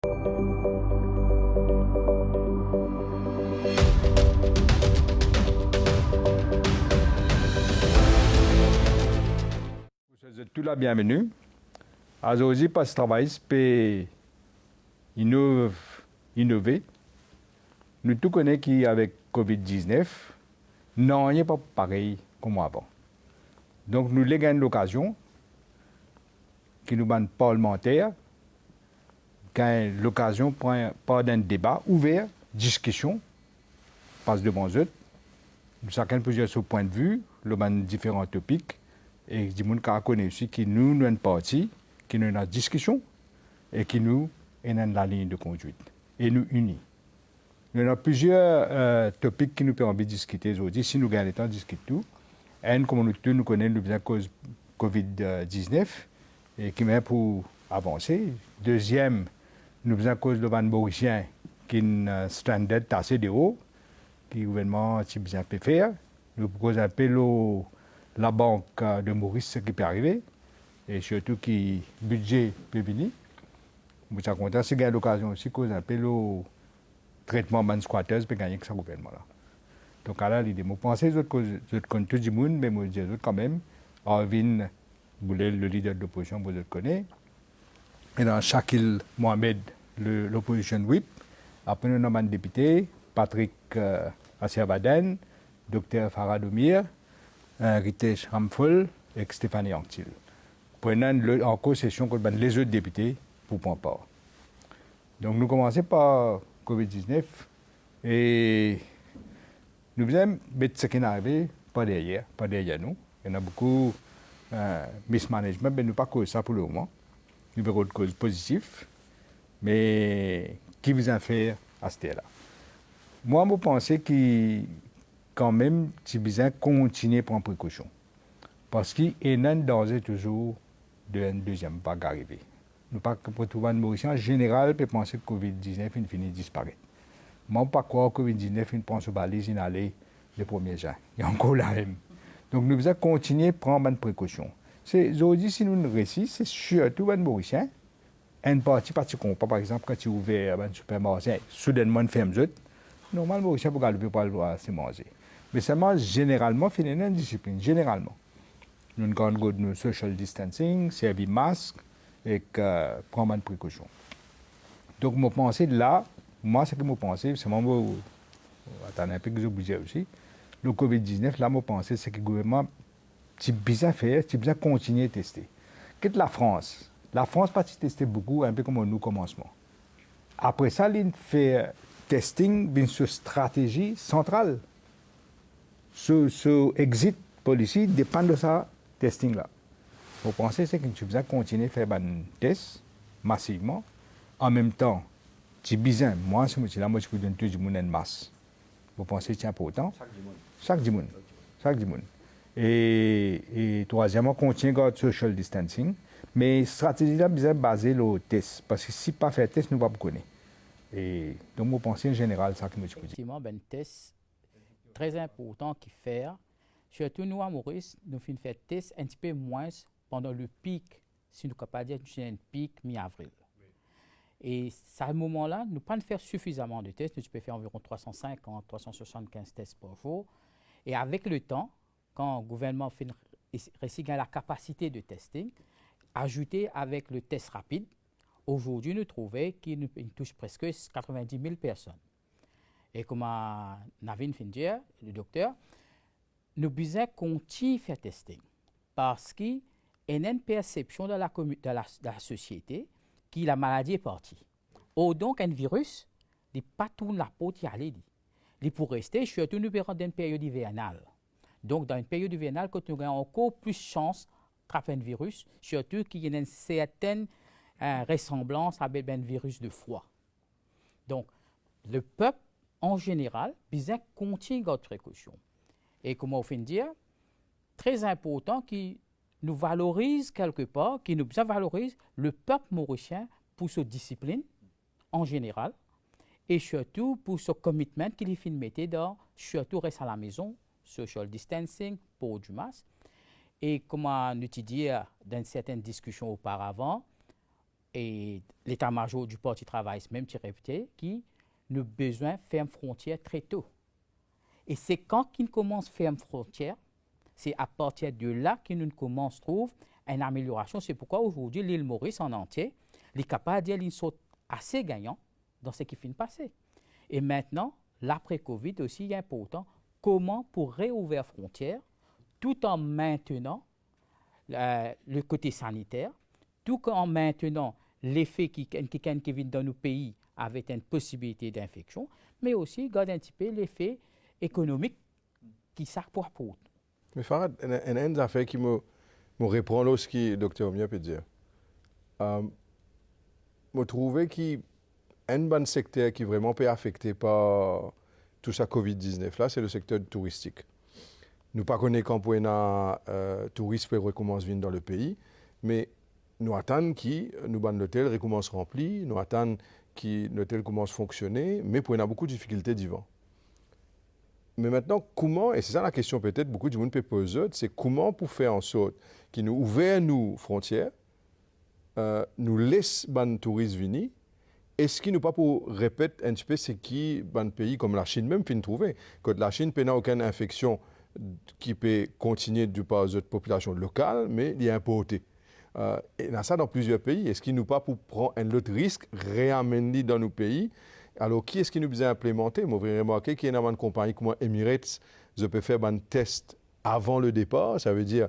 Vous êtes tous la bienvenue. Aujourd'hui, Poste Travail peut innover. Nous tous connaissons qu'avec COVID-19, non, il n'est pas pareil comme avant. Donc, nous avons l'occasion, qui nous donne parlementaires, l'occasion pour un débat ouvert, discussion, passe devant eux. Chacun peut dire son point de vue, le différents topics. Et du monde qui connaît aussi qui nous une partie, qui nous une discussion et qui nous est dans la ligne de conduite et nous unit. Nous avons plusieurs topics qui nous permettent de discuter aujourd'hui. Si nous gagnons le temps de discuter tout, un, comme nous connaissons la cause COVID-19 et qui met pour avancer. Deuxième, nous avons cause le van mauricien qui est un standard assez de haut, que le gouvernement a bien fait faire. Nous proposons un peu la banque de Maurice, ce qui peut arriver, et surtout qui budget peut venir. Nous sommes contents si gagne l'occasion aussi cause un peu le traitement de squatters peut gagner que ce gouvernement-là. Donc là, l'idée, je pense que je connais tout le monde, mais je dis quand même, Arvin Boulel, le leader de l'opposition, vous le connaissez. Et dans Shakil Mohamed, l'opposition whip. Après, nous avons un député, Patrick Asserbaden, Dr Farad Omir, Ritesh Ramphol et Stéphanie Anctil. Prenons en co-session les autres députés pour prendre part. Donc nous commençons par COVID-19 et nous allons mettre ce qui est arrivé pas derrière nous. Il y en a beaucoup mismanagement, mais nous ne pas cause ça pour le moment. Nous verrons de causes positives, mais qui vous en fait à ce là. Moi, je pense que quand même, c'est besoin de continuer à prendre précaution. Parce qu'il y a un danger toujours d'une deuxième vague arrivée. Nous pas pour tout le monde mauricien, en général, peut penser que le COVID-19 finit de disparaître. Moi, je ne pas croire que le COVID-19 il pense aux balises inhalées le 1er juin. Il y a encore la même. Donc, nous devons continuer à prendre des précautions. Aujourd'hui, si nous ne réussissons, c'est surtout les mauriciens. Une partie qu'on par exemple, quand tu ouvres un supermarché, soudainement, une ferme, normalement, les mauriciens ne peuvent pas le droit se manger. Mais seulement, généralement, il y a une discipline. Généralement. Nous avons le social distancing, servir masque et prendre des précautions. Donc, je pense là, moi, ce que je pense, c'est que attendez un peu que j'oublie aussi. Le COVID-19, là, je pense c'est que le gouvernement, c'est bizarre faire, c'est bizarre continuer à tester. Qu'est-ce que la France? La France pas testé beaucoup, un peu comme nous commencement. Après ça, il fait testing d'une stratégie centrale. Ce exit policy dépend de ça testing là. Vous pensez c'est que tu besoin continuer à faire des tests massivement. En même temps, c'est bizarre. Moi, là, moi, je peux donner tout le monde une masse. Vous pensez que c'est important? Chaque dimanche. Chaque dimanche. Et troisièmement, continuer à social distancing. Mais la stratégie là, besoin basée sur le test. Parce que si pas faire test, nous ne pouvons pas connaître. Et donc, vous pensez en général, ça que je peux dire. Effectivement, un test très important qu'il fait. Surtout nous à Maurice, nous faisons faire test un petit peu moins pendant le pic, si nous ne pouvons pas dire que c'est un pic mi-avril. Oui. Et à ce moment-là, nous ne pouvons pas faire suffisamment de tests. Nous pouvons faire environ 350, 375 tests par jour. Et avec le temps, quand le gouvernement réussit à la capacité de testing, ajouté avec le test rapide, aujourd'hui, nous trouvons qu'il touche presque 90 000 personnes. Et comme Navin Findier, le docteur, nous devons continuer à faire testing parce qu'il y a une perception de la société que la maladie est partie. Ou donc, un virus, il n'est pas tout la peau qui allait. Il peut rester, surtout nous dans une période hivernale. Donc, dans une période hivernale, quand nous avons encore plus de chances d'attraper un virus, surtout qu'il y a une certaine ressemblance avec un virus de froid. Donc, le peuple, en général, besoin continuer notre précaution. Et comme on fait dire, très important qu'il nous valorise quelque part, qu'il nous valorise le peuple mauricien pour sa discipline en général et surtout pour ce commitment qu'il fait mettre dans, surtout rester à la maison, social distancing, pour du masque. Et comme on a dit dans certaines discussions auparavant, et l'état-major du Parti travail, même qui répétait, qui nous besoin de fermer frontières très tôt. Et c'est quand qu'ils commencent à fermer frontières, c'est à partir de là qu'ils nous commencent à trouver une amélioration. C'est pourquoi aujourd'hui, l'île Maurice en entier, les capables de dire qu'ils sont assez gagnants dans ce qui finit de passer. Et maintenant, l'après-Covid aussi est important. Comment pour réouvrir frontières tout en maintenant le côté sanitaire, tout en maintenant l'effet qui vient dans nos pays avec une possibilité d'infection, mais aussi garder un petit peu l'effet économique qui s'apporte pour. Mais Farhad, il y a une affaire qui me répond là, ce que le docteur Omia peut dire. Je trouve qu'il y a un bon secteur qui est vraiment pas affecté par tout ça Covid-19 là, c'est le secteur touristique. Nous ne connaissons pas quand les touristes peuvent recommencer à venir dans le pays, mais nous attendons que l'hôtel recommence rempli, nous attendons que l'hôtel commence à fonctionner, mais pour y a beaucoup de difficultés d'hiver. Mais maintenant, comment, et c'est ça la question peut-être beaucoup de monde peut poser, c'est comment pour faire en sorte qu'ils nous ouvrent nos frontières, nous laissent les touristes venir, est-ce qu'il nous pas pour répéter un petit peu ce qui un pays comme la Chine même finit trouver, que la Chine n'a aucune infection qui peut continuer du par aux populations locales, mais il est importé. Et dans ça dans plusieurs pays, est-ce qu'il nous pas pour prendre un autre risque, réamener dans nos pays? Alors, qui est-ce qui nous a implémenté? Moi, j'ai remarqué qu'il y a une compagnie comme Emirates, je peux faire un test avant le départ. Ça veut dire,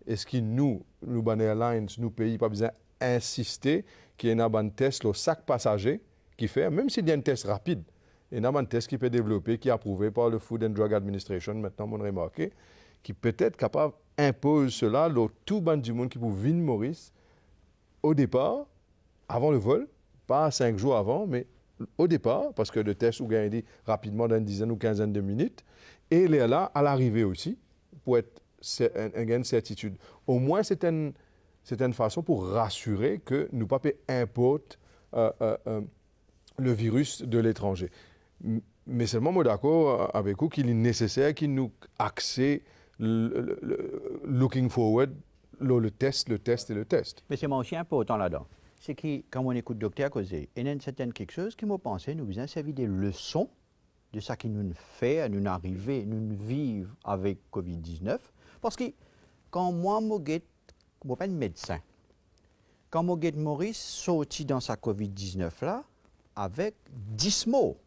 est-ce que nous Airlines, nous pays, pas besoin d'insister qu'il y ait un test, le sac passager qui fait, même s'il y a un test rapide, il y a un test qui peut développer, qui est approuvé par le Food and Drug Administration, maintenant, on a remarqué, qui peut être capable d'imposer cela, tout le du monde qui peut venir Maurice au départ, avant le vol, pas 5 jours avant, mais au départ, parce que le test, vous gagnez rapidement dans une dizaine ou quinzaine de minutes, et il est là à l'arrivée aussi, pour être un gain de certitude. Au moins, c'est une façon pour rassurer que nous ne pas importer le virus de l'étranger. Mais seulement, moi, d'accord avec vous qu'il est nécessaire qu'il nous accès looking forward, le test. Mais c'est aussi important là-dedans. C'est que, quand on écoute le docteur causer, il y a quelque chose qui m'a pensé, nous besoin servir des leçons de ce qui nous fait, nous arriver, nous vivre avec Covid-19. Parce que quand moi, je ne suis pas un médecin, quand je suis Maurice sorti dans sa Covid-19 là, avec 10 mots,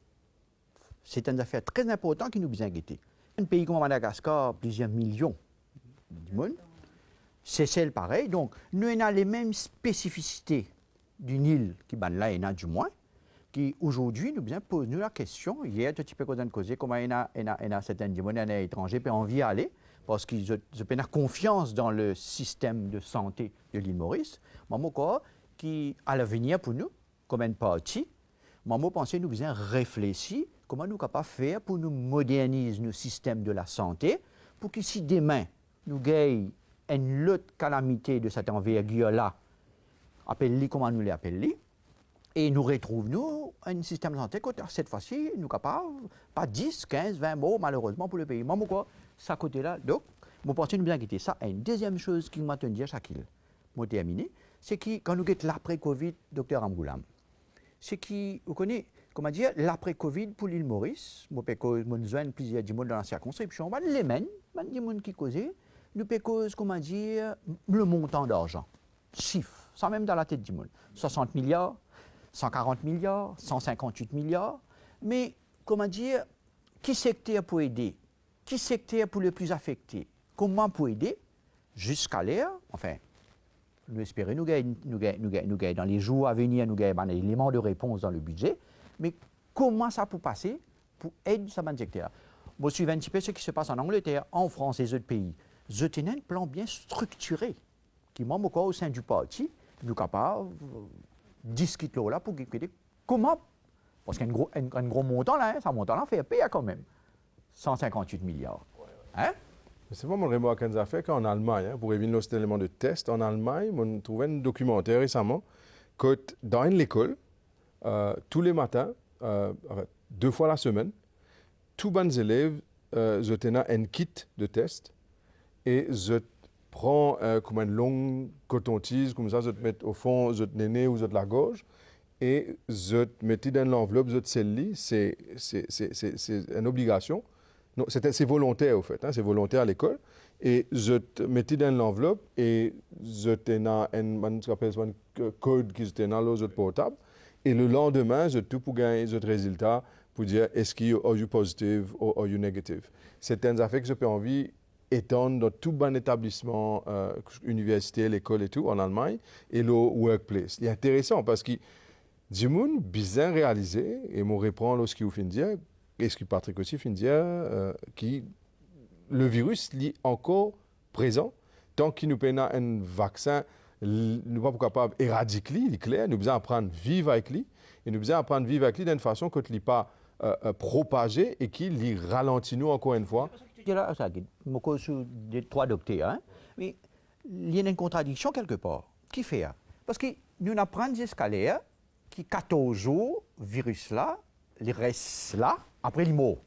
c'est une affaire très importante qui nous besoin guetter. Un pays comme Madagascar, plusieurs millions de monde, c'est celle pareil. Donc, nous avons les mêmes spécificités d'une île qui là, il y en a du moins, qui aujourd'hui nous bien pose nous la question. Hier, un petit peu qu'on a causé comment il y a certains étrangers qui ont envie d'aller parce qu'ils ont confiance dans le système de santé de l'île Maurice. Maman qui à l'avenir pour nous, comme une partie, maman pensait nous bien réfléchir comment nous capables faire pour nous moderniser nos systèmes de la santé pour que si demain nous gagnons une autre calamité de cette envergure-là, appelle-les comment nous l'appelons, et nous retrouvons un système de santé qui, cette fois-ci, nous capables, pas 10, 15, 20 mots, malheureusement, pour le pays. Moi, quoi, ça côté-là, donc, je pense que nous bien quitter ça. Et une deuxième chose qui m'a tenu à Shakil, moi terminé, c'est que quand nous guettons l'après-Covid, docteur Amgoulam, c'est que, vous connaissez, comment dire, l'après-Covid pour l'île Maurice, moi, je plusieurs du monde dans la circonscription, les mêmes, des gens qui causaient, nous cause, comment dire, le montant d'argent, chiffre, ça même dans la tête du monde, 60 milliards, 140 milliards, 158 milliards, mais, comment dire, qui secteur pour aider? Qui secteur pour le plus affecté? Comment pour aider? Jusqu'à l'air, enfin, nous espérons, nous gagnons dans les jours à venir, nous gagnons un élément de réponse dans le budget, mais comment ça peut passer pour aider ce secteur? Moi, je suis un petit peu ce qui se passe en Angleterre, en France et les autres pays. Je tenais un plan bien structuré qui m'a encore au sein du parti, nous capables de discuter là pour discuter comment, parce qu'un gros montant là, ça montant là fait payer quand même 158 milliards. Hein? C'est pas mon remarque qu'on a fait qu'en Allemagne, pour éviter cet élément de test, en Allemagne, on trouvait un documentaire récemment que dans une école, tous les matins, 2 fois la semaine, tous les élèves ont un kit de test et prend comme une longue coton-tige, comme ça, je te mets au fond, je te néné ou je te la gorge, et je te mets dans l'enveloppe, je te scelle, c'est une obligation. Non, c'est volontaire, au fait, hein, c'est volontaire à l'école. Et je te mets dans l'enveloppe et je te dans un code qui est dans l'autre portable. Et le lendemain, je tout pour gagner ce résultat pour dire est-ce qu'il est positif ou are you negative. C'est un affaire que je peux envie étendre dans tout bon établissement, université, l'école et tout, en Allemagne, et le workplace. C'est intéressant parce que du monde bien réalisé, et mon répond ce qu'il vous fait dire, et ce que Patrick aussi fait dire, qui le virus est encore présent. Tant qu'il nous peine un vaccin, nous ne sommes pas capables d'éradiquer lui, il est clair. Nous devons apprendre à vivre avec lui. Et nous devons apprendre à vivre avec lui d'une façon que n'est pas propagé et qu'il ralentit nous encore une fois. Je là, ça, je me cause sur des 3 docteurs, hein? Mais il y a une contradiction quelque part. Qui fait ça? Parce que nous apprenons jusqu'à l'air qui 14 jours, virus là, il reste là, après il mort.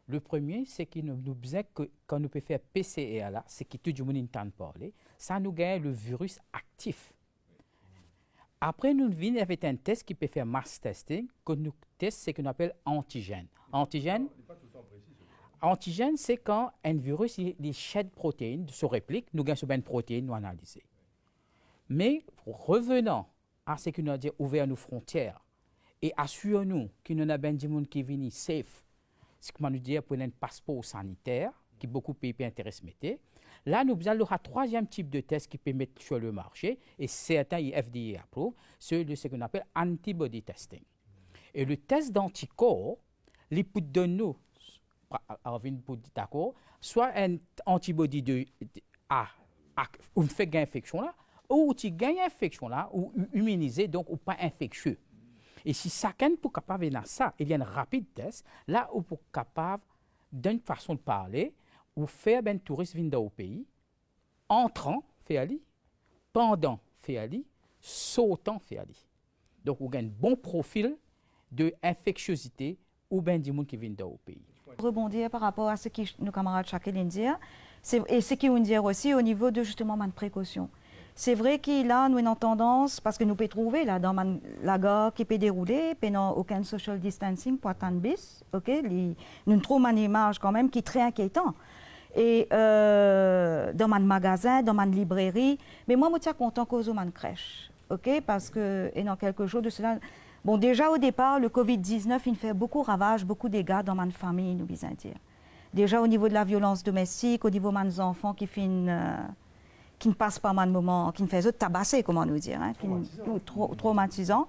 Le premier, c'est qu'il nous besoin que quand nous pouvons faire PCR là, c'est que tout le monde entend parler, ça nous gagne le virus actif. Après, nous venons avec un test qui peut faire mass testing, que nous testons ce qu'on appelle antigène. Antigène, c'est quand un virus il shed protéines, se réplique, nous gagnons sur une protéine, nous analyser. Mais revenant à ce que nous avons dit, ouvert nos frontières et assurons-nous qu'il y a des gens qui viennent safe, ce que nous dit pour un passeport sanitaire, qui beaucoup de pays intéressent. Là, nous avons le troisième type de test qui peut mettre sur le marché, et certains FDA approuvent, c'est ce qu'on appelle antibody testing. Et le test d'anticorps, il peut donner, d'accord, soit un antibody où on fait gagner infection là, ou tu gagnes infection là, ou immunisé, donc ou pas infectieux. Et si chacun peut capable de ça, il y a un rapide test, là où pour capable, d'une façon de parler, ou faire un touriste venir au pays, entrant, fait ali, pendant, fait ali, sautant, fait ali. Donc, on a un bon profil de infectiosité ou bien du monde qui vient au pays. Rebondir par rapport à ce que nos camarades chacun dire, et ce qu'ils vont dire aussi au niveau de justement ma précaution. C'est vrai qu'il a nous une tendance, parce que nous pouvons trouver là dans la gare qui peut dérouler, puis non aucun social distancing pour attendre bis, ok, nous trouvons une image quand même qui est très inquiétant. Et dans mon magasin, dans ma librairie, mais moi je suis content qu'aux ma crèche, ok, parce que et dans quelque chose de cela. Bon, déjà au départ, le Covid-19, il fait beaucoup de ravages, beaucoup de dégâts dans ma famille, nous disons dire. Déjà au niveau de la violence domestique, au niveau de mes enfants qui ne passent pas mal de moments, qui ne font tabasser, comment nous dire, hein, traumatisant.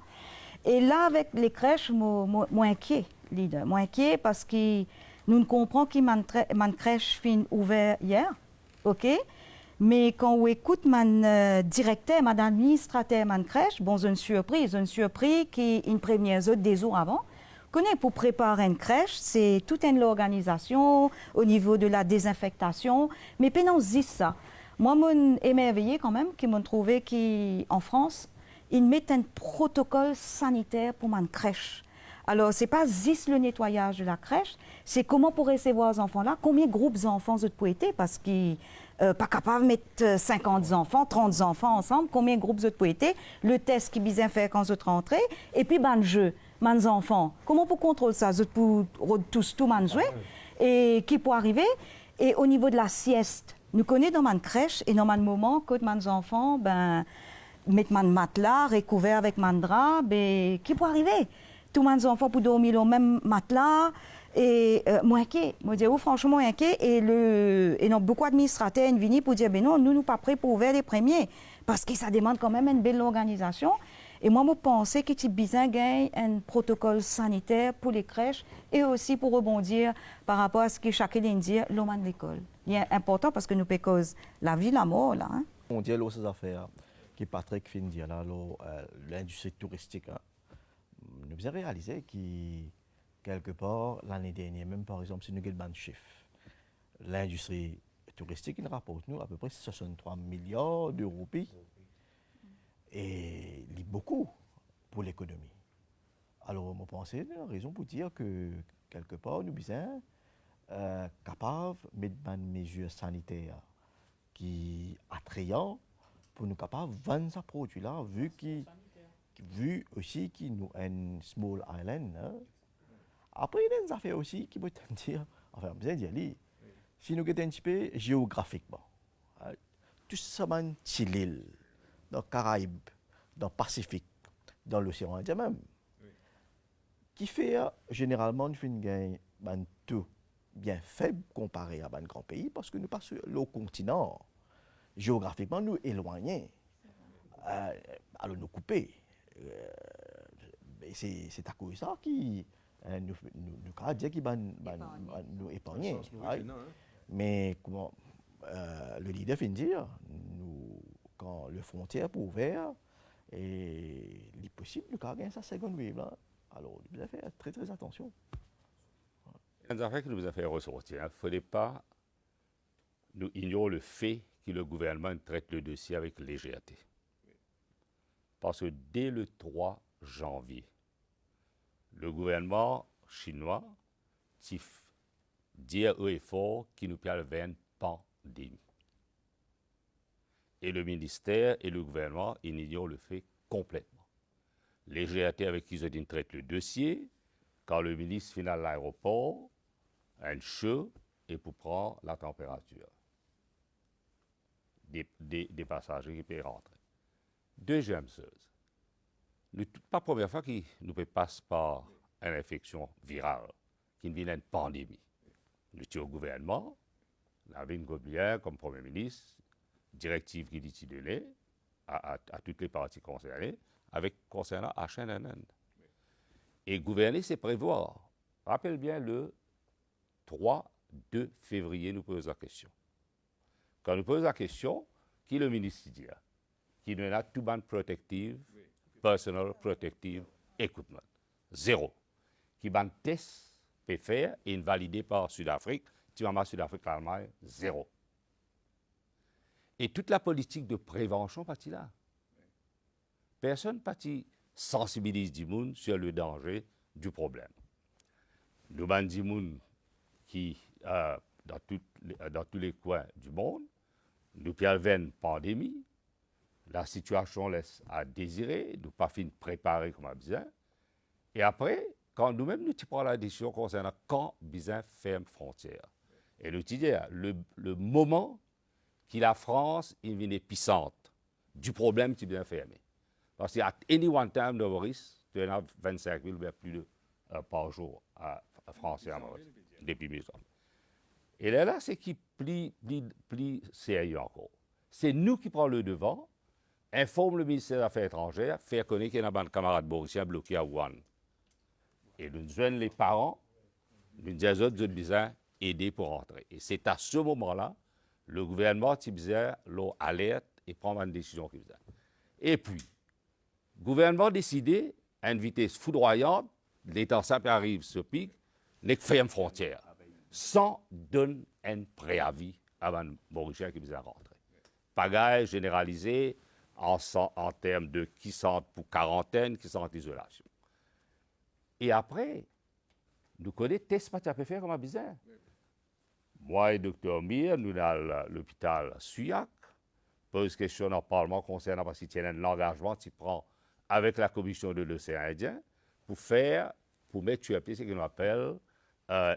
Et là, avec les crèches, moins inquiet, leader, moins inquiet parce que nous ne comprenons que ma crèche fin ouvert hier, ok. Mais quand on écoute mon directeur, mon administrateur, ma crèche, bon, j'ai une surprise qu'une première zone des jours avant. Pour préparer une crèche, c'est toute une organisation au niveau de la désinfectation, mais pendant ça. Moi, je suis émerveillée quand même qu'ils m'ont trouvé qu'en France, ils mettent un protocole sanitaire pour ma crèche. Alors, ce n'est pas juste le nettoyage de la crèche, c'est comment pour recevoir les enfants-là, combien de groupes d'enfants vous pouvez être, parce qu'ils ne sont pas capables de mettre 50 enfants, 30 enfants ensemble, combien de groupes vous pouvez être, le test qui bien faire quand vous rentrez, et puis le jeu, mes enfants. Comment pour contrôler ça? Vous pouvez tous tout jouer, et qui peut arriver. Et au niveau de la sieste, nous connaissons dans ma crèche et dans mon moment que mes enfants mettent mon matelas recouvert avec mon drap, qui peut arriver? Tous mes enfants pour dormir au même matelas et moi inquiet, moi dis franchement inquiet et non beaucoup d'administrateurs viennent pour dire non, nous pas prêts pour ouvrir les premiers parce que ça demande quand même une belle organisation. Et moi, je pensais que tu besoin un protocole sanitaire pour les crèches et aussi pour rebondir par rapport à ce que chacun dit, l'homme de l'école. C'est important parce que nous peut cause la vie, la mort là. Hein. On dit là ces affaires qui Patrick fin dire là l'industrie touristique. Hein. Nous avons réalisé que quelque part l'année dernière, même par exemple si nous avons un chiffre, l'industrie touristique il rapporte nous à peu près 63 milliards d'euros. Et il beaucoup pour l'économie. Alors, je pense qu'il y a une raison pour dire que, quelque part, nous sommes capables de mettre des mesures sanitaires qui attrayant pour nous capables de vendre ce produit-là, vu aussi qu'il nous un small island. Hein. Après, il y a des affaires aussi qui peuvent dire, enfin, vous allez dire, si nous regardons un petit peu géographiquement, tout ça, c'est l'île, dans les Caraïbes, dans le Pacifique, dans l'océan Indien même, qui fait généralement une gain tout bien faible comparé à un grand pays parce que nous passons sur le continent. Géographiquement, nous éloignés. Alors nous couper. C'est à cause de ça qui nous dire qu'il va nous épargner. Mais comment le leader vient de dire, quand le frontière est ouvert, et il est possible de gagner sa seconde wave là. Alors, vous devez faire très très attention. Il y a des affaires qui nous a fait ressortir. Il ne fallait pas nous ignorer le fait que le gouvernement traite le dossier avec légèreté. Parce que dès le 3 janvier, le gouvernement chinois dit haut et fort qu'il nous parle vers une pandémie. Et le ministère et le gouvernement, ils ignorent le fait complètement. Légèreté avec qui ils traitent le dossier, quand le ministre final à l'aéroport, un chaud et pour prendre la température des passagers qui peuvent rentrer. Deuxième chose, pas la première fois que nous passons par une infection virale, qui devient une pandémie. Nous sommes au gouvernement, Navin Goblier comme Premier ministre, directive qui dit donner à toutes les parties concernées, avec concernant H1N1. Et gouverner, c'est prévoir. Rappelle bien le 2 février, nous posons la question. Quand nous posons la question, qui est le ministre dit? Qui nous a tout ban protective, personal protective equipment. 0. Qui ban test peut faire et invalidé par Sud-Afrique, tu vas Sud-Afrique, l'Allemagne, 0. Et toute la politique de prévention partie là. Personne partie sensibilise du monde sur le danger du problème. Nous avons des gens qui, dans tous les coins du monde, nous avons une pandémie, la situation laisse à désirer, nous n'avons pas fini de préparer comme besoin. Et après, quand nous-mêmes nous prenons la décision concernant quand besoin ferme frontière. Et nous disons, le moment que la France est une épicentre du problème qui vient fermer. Parce qu'à any one time de Maurice, tu as 25 000 ou plus de par jour à France et à Maurice, depuis 1000 ans. Et là, c'est qui plie sérieux encore. C'est nous qui prenons le devant, informe le ministère des Affaires étrangères, faire connaître qu'il y a un camarade mauricien bloqué à Wuhan. Et nous joignons les parents, nous disons aux autres, nous avons aider pour rentrer. Et c'est à ce moment-là, le gouvernement qui faisait l'alerte et prendre une décision qui faisait. Et puis, le gouvernement a décidé, à une vitesse foudroyante, l'état simple arrive ce pic, n'est que faire une frontière, sans donner un préavis avant le Mauricien qui faisait rentrer. Pagaille généralisé en termes de qui sont pour quarantaine, qui sont en isolation. Et après, nous connaissons test pas à faire comme un bizarre. Moi et Dr Mir, nous à l'hôpital Suyac, pose question dans le Parlement concernant parce qu'il tient un engagement qui prend avec la commission de l'océan Indien pour mettre sur pied ce qu'on appelle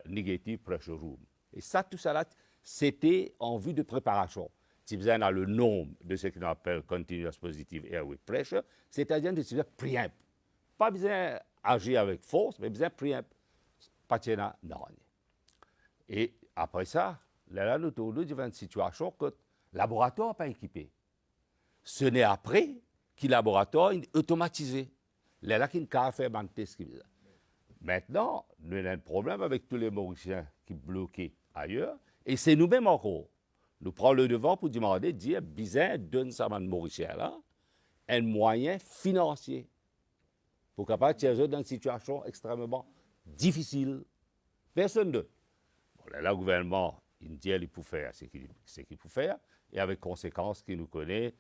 negative pressure room. Et ça, tout ça là, c'était en vue de préparation. Si vous avez le nombre de ce qu'on appelle continuous positive airway pressure, c'est-à-dire de se préempt. Pas besoin d'agir avec force, mais besoin de préempt. Pas de non. Et après ça, là, nous avons une situation que le laboratoire n'est pas équipé. Ce n'est après que le laboratoire est automatisé. Là, qu'il n'y a qu'à faire un test. Maintenant, nous avons un problème avec tous les Mauriciens qui sont bloqués ailleurs. Et c'est nous-mêmes encore. Nous prenons le devant pour demander, dire, bizarre, donne ça à Mauricien là, un moyen financier pour capable de tirer dans une situation extrêmement difficile. Personne d'autre. Bon, là, le gouvernement, il dit qu'il peut faire ce qu'il peut faire, et avec conséquences qu'il nous connaît,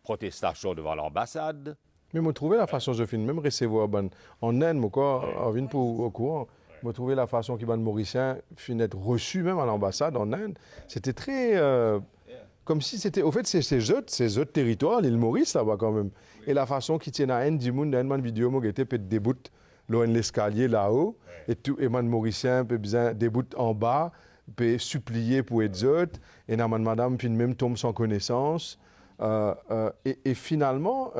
protestation devant l'ambassade. Mais moi, trouvé la façon de faire, même recevoir en Inde, moi, quoi, en vient pour au courant. Je trouvais la façon qu'il les Mauriciens finissent être reçus même à l'ambassade en Inde, c'était très... comme si c'était... Au fait, c'est ces autres territoires, l'île Maurice là-bas quand même. Et la façon qu'ils tiennent à Inde, du monde, dans une vidéo, moi, j'étais peut-être déboute l'escalier là-haut, et tout, et les Mauriciens peut bien déboute en bas, peut supplier pour être autres, et madame puis même tombe sans connaissance. Et finalement,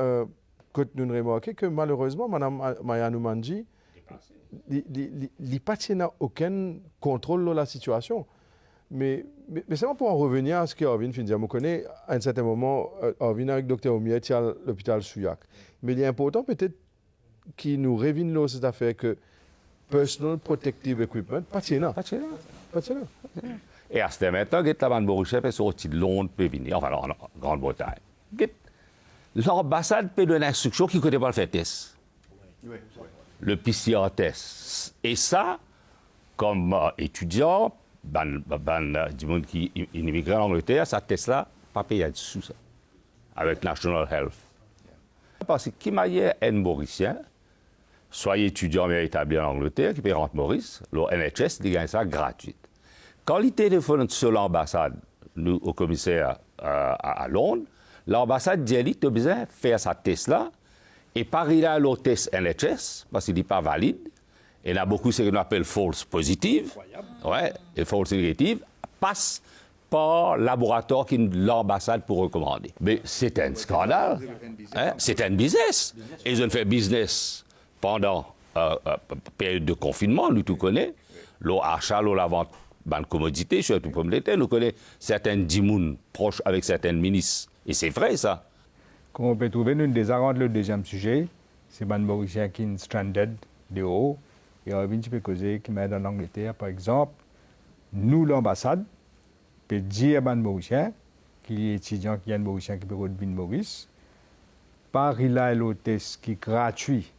quand nous remarquons que malheureusement, madame Maya Noumanji, il n'y a aucun contrôle de la situation. Mais c'est pour en revenir à ce qu'Arvin vient de dire. Je connais à un certain moment, Arvin avec le Dr Omiet, il y a l'hôpital Souillac. Mais il est important peut-être qu'il nous révèle cette affaire que Personal Protective Equipment, pas de là. Et à ce moment-là, la bande Mauricienne est sortie de Londres pour venir, enfin en Grande-Bretagne. L'ambassade peut donner une instruction qui ne connaît pas le fait test. Le PCR test. Et ça, comme étudiant, du monde qui immigre en Angleterre, ça test-là, pas payé dessus, ça, avec National Health. Parce que qui m'a dit un Mauricien, soit étudiant mais établi en Angleterre, qui peut rentrer Maurice, le NHS, il gagne ça gratuit. Quand il téléphone sur l'ambassade, nous, au commissaire à Londres, l'ambassade dit qu'il a besoin de faire sa test-là, et par il a le test NHS, parce qu'il n'est pas valide, et il y a beaucoup ce qu'on appelle false positive, ouais, et false négative, passe par laboratoire qui l'ambassade pour recommander. Mais c'est un scandale, hein? C'est un business. Et ils ont fait business pendant période de confinement, nous tout connaissons, l'achat, la vente de commodités, surtout pommes de terre, nous connaissons certains dimoun proches avec certains ministres. Et c'est vrai ça. Comme on peut trouver, une des arranges, le deuxième sujet, c'est les Mauriciens qui sont stranded de haut. Et on peut causer qui met en Angleterre, par exemple, nous, l'ambassade, peut dire aux Mauriciens, qui est étudiant, qui est un Mauricien qui peut revenir Maurice, par il a le test qui est gratuit,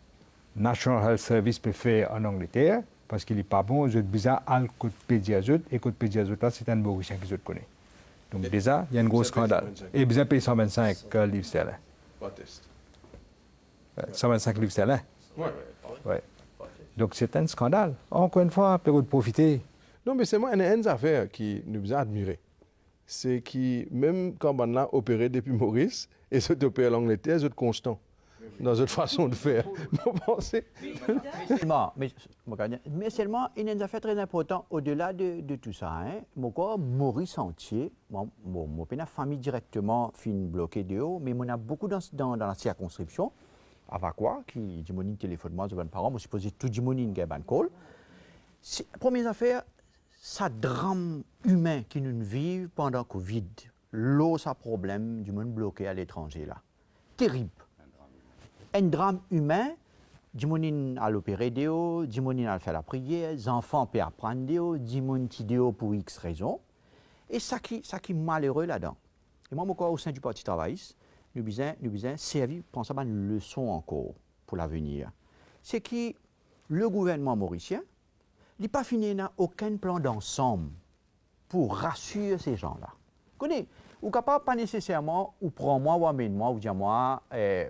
National Health Service peut faire en Angleterre, parce qu'il n'est pas bon, aux autres bizarres, à côté pédiazote, et côté pédiazote là, c'est un Mauricien qui se connaît. Donc déjà, il y a un gros scandale. Et bien paye 125 livres sterling. Pas test. 125 livres sterling. Ouais. Donc c'est un scandale. Encore une fois, peut profiter. Non, mais c'est moi une affaire qui nous a admiré. C'est que même quand on a opéré depuis Maurice, et c'est opéré en Angleterre, c'est constant dans cette façon de faire. Vous pensez? Mais seulement, il y a une affaire très importante au-delà de tout ça. Hein. Maurice entier, mon famille directement fin bloqué de haut, mais on a beaucoup dans la circonscription, avec quoi, qui dit mon téléphone, moi, je vais parents, je suppose tout dit mon call. Première affaire, ça drame humain qui nous vit pendant Covid. L'eau, ça problème du monde bloqué à l'étranger là. Terrible. Un drame humain, du monde à l'opérer déo, du monde à faire la prière, les enfants peuvent apprendre déo, du monde qui déo pour X raisons. Et ça qui est malheureux là-dedans. Et moi, au sein du Parti travailliste, nous besoin servir, penser à une leçon encore pour l'avenir. C'est que le gouvernement mauricien, il n'a pas fini aucun plan d'ensemble pour rassurer ces gens-là. Connais, ou capable pas nécessairement ou prends-moi ou amène-moi ou dis-moi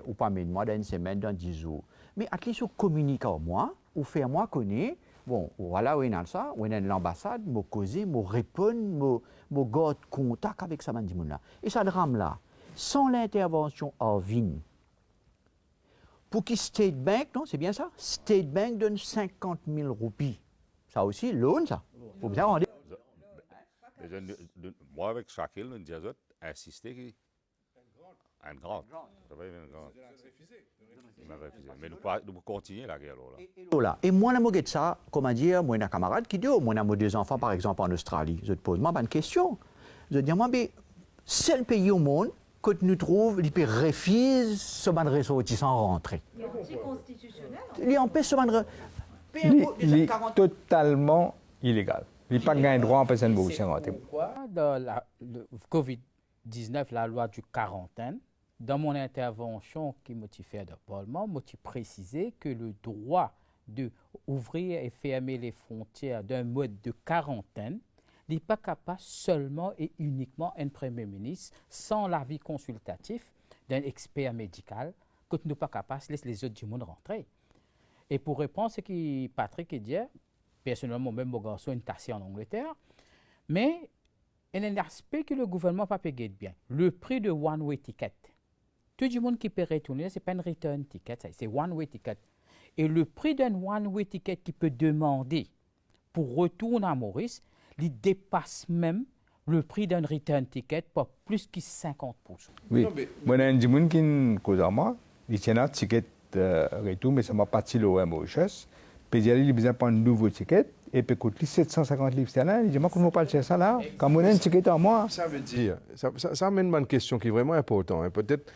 ou pas amène-moi dans une semaine, dans 10 jours. Mais à qui se communique à moi ou faire-moi connaître. Bon, voilà où il y a ça, où il y a l'ambassade, me causer, me répondre, me garder contact avec ça là. Et ça drame là, sans l'intervention en VIN. Pour qui State Bank, non, c'est bien ça? State Bank donne 50 000 roupies. Ça aussi, loan, ça. Faut bien rendre. Moi, avec Shakil, nous disons insister qu'il un grand. Ça va, un grand. Il m'a refusé. Mais nous pouvons continuer la guerre là. Et moi, je me ça, comment dire, moi, un camarade qui dit, moi, j'ai deux enfants, par exemple, en Australie. Je te pose moi une question. Je dis, moi, mais c'est le pays au monde que nous trouvons, il peut refuser ce ban de ressortissants rentrer. Il est anticonstitutionnel. Il empêche ce ban de Il est totalement illégal. Il n'a pas gagné droit en personne Mauricien rentrer. Pourquoi dans le Covid-19, la loi du quarantaine, dans mon intervention qui m'a fait de Parlement, m'a précisé que le droit d'ouvrir et fermer les frontières d'un mode de quarantaine n'est pas capable seulement et uniquement un Premier ministre sans l'avis consultatif d'un expert médical que nous ne sommes pas capables de laisser les autres du monde rentrer. Et pour répondre à ce que Patrick dit, personnellement, même mon garçon, une tasse en Angleterre. Mais il y a un aspect que le gouvernement n'a pas payé bien. Le prix de one-way ticket. Tout le monde qui peut retourner, ce n'est pas une return ticket, c'est one-way ticket. Et le prix d'un one-way ticket qui peut demander pour retourner à Maurice, il dépasse même le prix d'un return ticket par plus que 50%. Oui, Non, mais- moi, il y a des gens qui cause à moi, ils tiennent un ticket retour, mais ça m'a parti le Mauritius. Puis il a besoin de prendre un nouveau ticket, et puis coûte 750 livres sterling. Il dit, moi, comment on parle de ça là? Quand on a un ticket à moi. Ça veut dire, ça amène une question qui est vraiment importante. Hein. Peut-être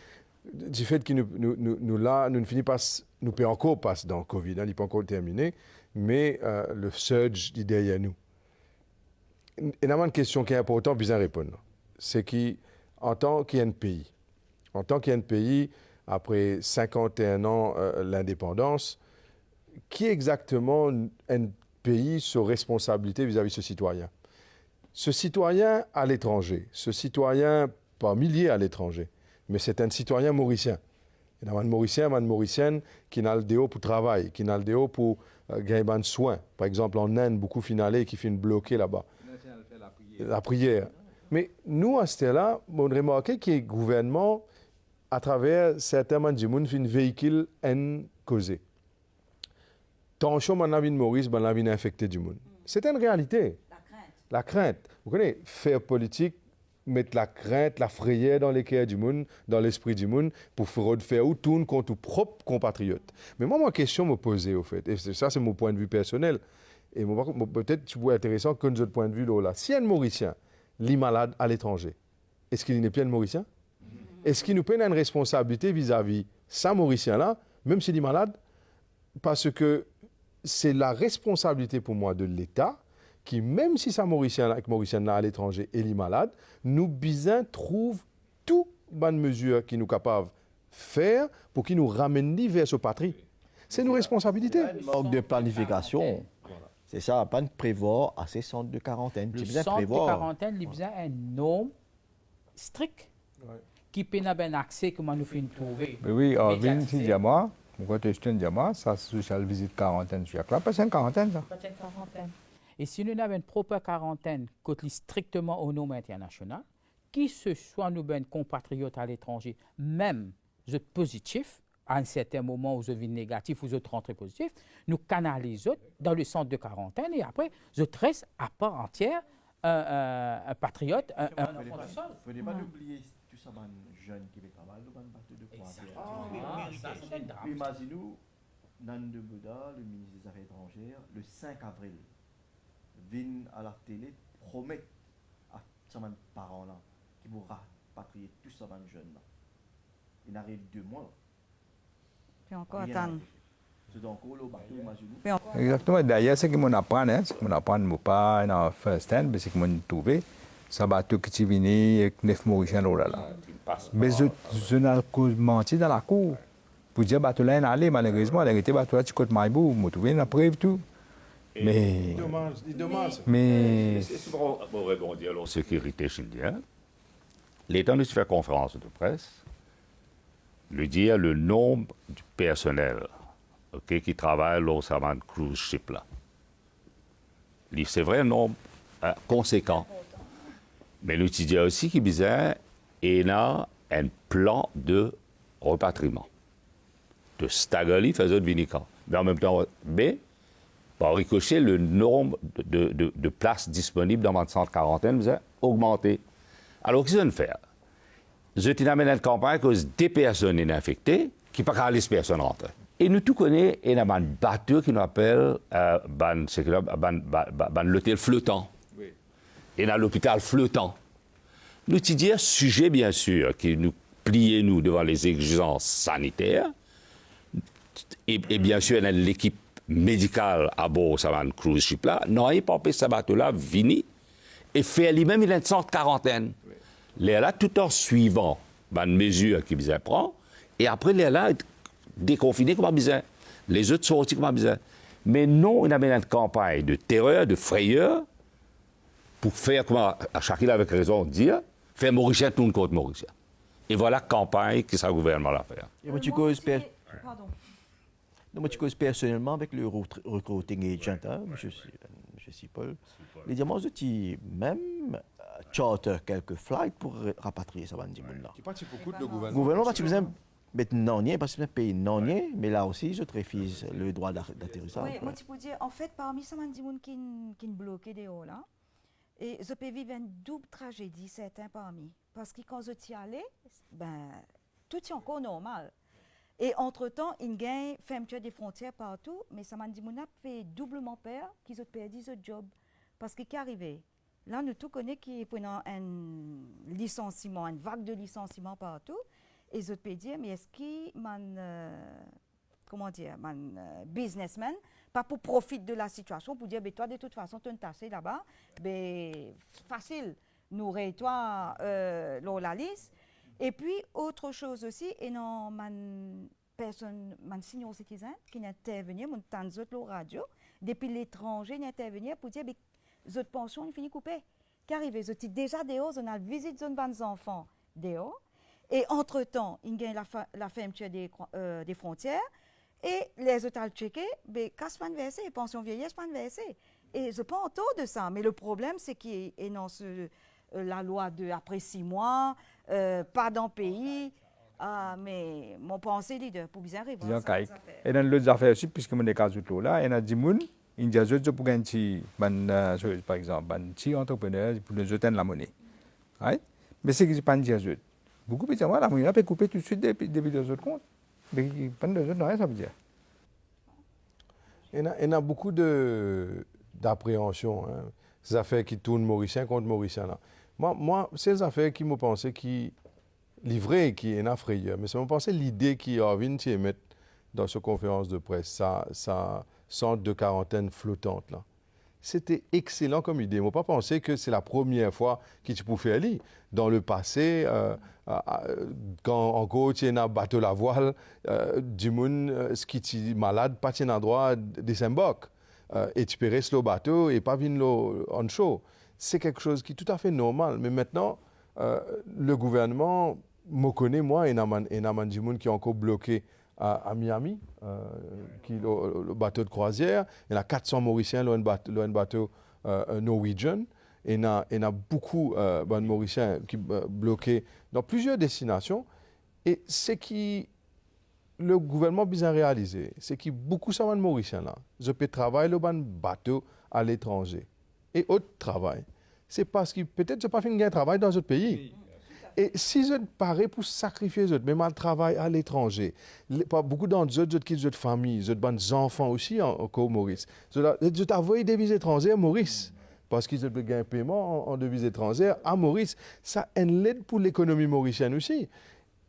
du fait que nous là, nous ne finissons pas, nous peut encore passer dans le Covid, hein, il n'est pas encore terminé, mais le surge est derrière nous. Il y a une question qui est importante, bien répondre. C'est qu'en tant qu'un pays, après 51 ans l'indépendance, qui est exactement un pays sous responsabilité vis-à-vis de ce citoyen? Ce citoyen à l'étranger, ce citoyen pas millier à l'étranger, mais c'est un citoyen mauricien. Il y a un Mauricien, une Mauricienne qui n'a le déo pour travail, qui n'a le déo pour gagner des soins. Par exemple, en Inde, beaucoup finalés qui finissent bloqués là-bas. La prière. Mais nous, à ce là on remarque que le gouvernement, à travers certains gens, fait un véhicule en causé. Tension, dans la vie de Maurice, dans la vie infectée du monde. C'est une réalité. La crainte. Vous connaissez, faire politique, mettre la crainte, la frayeur dans les cœurs du monde, dans l'esprit du monde, pour faire ou tourne contre nos propres compatriotes. Mais moi, ma question me posait, au fait, et ça, c'est mon point de vue personnel, et peut-être tu pourrais être intéressant que notre point de vue là. Si un Mauricien lit malade à l'étranger, est-ce qu'il n'est plus un Mauricien? Est-ce qu'il nous prend une responsabilité vis-à-vis ça Mauricien-là, même s'il est malade? Parce que c'est la responsabilité pour moi de l'État qui, même si ça Mauricien-là à l'étranger est malade, nous besoin trouve toutes bonnes mesures qui nous capables de faire pour qu'il nous ramène vers ce patrie. C'est nos responsabilités. Manque de planification. C'est ça, pas de prévoir assez centres de quarantaine. Le Tu besoin de centre de prévoir. quarantaine, il a besoin d'un norme strict qui peut avoir un accès que nous finissons trouver. Mais oui, en ville, Médiatisé. si diamant, quand tu es un diamant, ça social visite quarantaine sur la place, c'est une quarantaine ça. Peut-être une quarantaine. Et si nous avons une propre quarantaine côté strictement aux normes internationales, qui ce soit nous ben compatriotes à l'étranger, même vous êtes positif, à un certain moment vous êtes négatif, vous êtes rentré positif, nous canalisons dans le centre de quarantaine et après vous restez à part entière un patriote, un enfant du sol. Il ne faut pas oublier tout ça, les jeunes qui travaillent, le bateau de croisière. Ça, c'est un drame. Imaginez-nous, Nan de Bouddha, le ministre des Affaires étrangères, le 5 avril, vient à la télé, promet à ces parents-là qui vont rapatrier tous ces jeunes-là. Il arrive 2 mois. Puis encore rien attendre. n'arrive. C'est donc le bateau, imaginez-vous. Puis encore. Exactement. D'ailleurs, ce que mon apprend, hein, c'est que mon apprend, mon pas dans first hand, mais c'est que mon trouvé, ça bateau qui est venu avec 9 Mauriciens là. Mais je n'ai pas menti dans la cour. Pour dire bateau là, allez, malheureusement, la vérité, bateau là, tu côté Maïbou, je trouvé une preuve tout. Mais. Mais. C'est souvent pour rebondir sur la sécurité chilienne. L'État nous fait conférence de presse, lui dire le nombre du personnel qui travaille dans ce cruise ship là. C'est vrai, un nombre conséquent. Mais nous dit aussi qu'il y a un plan de repatriement. De Stagoli faisait de Vinica. Mais en même temps, par ricochet, le nombre de places disponibles dans le centre quarantaine vous a augmenté. Alors, qu'est-ce qu'on fait? Je t'amène une campagne à cause des personnes infectées qui ne peuvent pas laisser personne rentrer. Et nous tous connaissons, il y a un bateau qui nous appelle l'hôtel flottant. Oui. Et dans l'hôpital flottant. Nous te disons, sujet bien sûr, qui nous plions nous devant les exigences sanitaires. Et bien sûr, il y a l'équipe médicale à bord de ce cruise ship là. Non, il pas ce bateau-là, vini et fait lui-même il a une sorte de quarantaine. Il est là tout en suivant les mesures qu'il besoin prendre. Et après, il est là déconfiné comme besoin. Les autres sont aussi comme besoin. Mais non, il y a une campagne de terreur, de frayeur, pour faire, comme à chacun avec raison de dire, faire Mauricien tout contre Mauricien. Et voilà la campagne que ce gouvernement a fait. Et moi, tu causes, Pardon. Moi, je cause personnellement avec le recruiting agent, hein, M. Sipol. Les diamants, je même charter quelques flights pour rapatrier ça, là. Qui parti beaucoup de Le gouvernement. gouvernement, tu besoin non rien parce que c'est un pays non rien, mais là aussi, je refuse le droit d'atterrissage. Oui, moi, tu peux dire, en fait, parmi ces gens qui bloqué des hauts là, et je peux vivre une double tragédie, certains parmi. Parce que quand je t'y allais, ben, tout est encore normal. Et entre-temps, il y a fermeture des frontières partout, mais ça m'a dit que fait doublement peur qu'ils ont perdu ce job. Parce que qu'est arrivé? Là, nous tous connaissons qu'il y a un licenciement, une vague de licenciements partout. Et je peux dire, mais est-ce que mon businessman, pas pour profiter de la situation, pour dire, ben, toi, de toute façon, tu es tassé là-bas, ben, facile, nous toi la liste. Et puis, autre chose aussi, et non, personne, senior citizen, qui n'intervenir, mon tant d'autres radio, depuis l'étranger, n'intervenir pour dire, ben, votre pension, il finit coupée. Qu'arrive, vous êtes déjà dehors, on a visité zone des enfants dehors. Et entre-temps, il y a la fermeture des frontières. Et les hôtels checkés, ben, casse pas de verser, les pensions vieillesse pas de verser. Et je pas en tort de ça. Mais le problème, c'est qu'il y a la loi de après 6 mois, pas dans le pays. Mais mon pensée, leader, pour bien arriver à ça. Et dans l'autre affaire aussi, puisque mon cas tout là, il y a des gens qui ont pour gagner, par exemple, des entrepreneurs pour nous donner la monnaie. Mais c'est que je pas dire. Beaucoup de gens, la monnaie peut couper tout de suite depuis les autres comptes. Mais pas de autres, non, ça veut dire. Il y a beaucoup d'appréhension. Hein. Ces affaires qui tournent Mauricien contre Mauricien. Là. Moi, c'est des affaires qui m'ont pensé qui livrées, qui est frayeur. Mais ça m'a pensé l'idée qui a envie de mettre dans cette conférence de presse, ça centre de quarantaine flottante. Là. C'était excellent comme idée. Je n'ai pas pensé que c'est la première fois que tu peux faire ça. Dans le passé, quand encore tu es un bateau la voile, du monde qui est malade, pas un endroit désembarque. Et tu peux rester au bateau et pas venir en show. C'est quelque chose qui est tout à fait normal. Mais maintenant, le gouvernement me connaît, moi, et il y a du monde qui est encore bloqué à Miami, qui est le bateau de croisière. Il y a 400 Mauriciens, le bateau Norwegian. Et il y a beaucoup de Mauriciens qui sont bloqués dans plusieurs destinations. Et ce qui le gouvernement a bien réalisé, c'est que beaucoup de Mauriciens là, je peux travailler le bateau à l'étranger. Et autre travail, c'est parce que peut-être je n'ai pas fait un travail dans un autre pays. Et si je parais pour sacrifier les autres, même le travail à l'étranger, beaucoup d'entre eux qui ont des familles, des enfants aussi encore Maurice. Je t'envoie des devises étrangères à Maurice. Parce qu'ils ont gagné un paiement en devises étrangères à Maurice. Ça a une aide pour l'économie mauricienne aussi.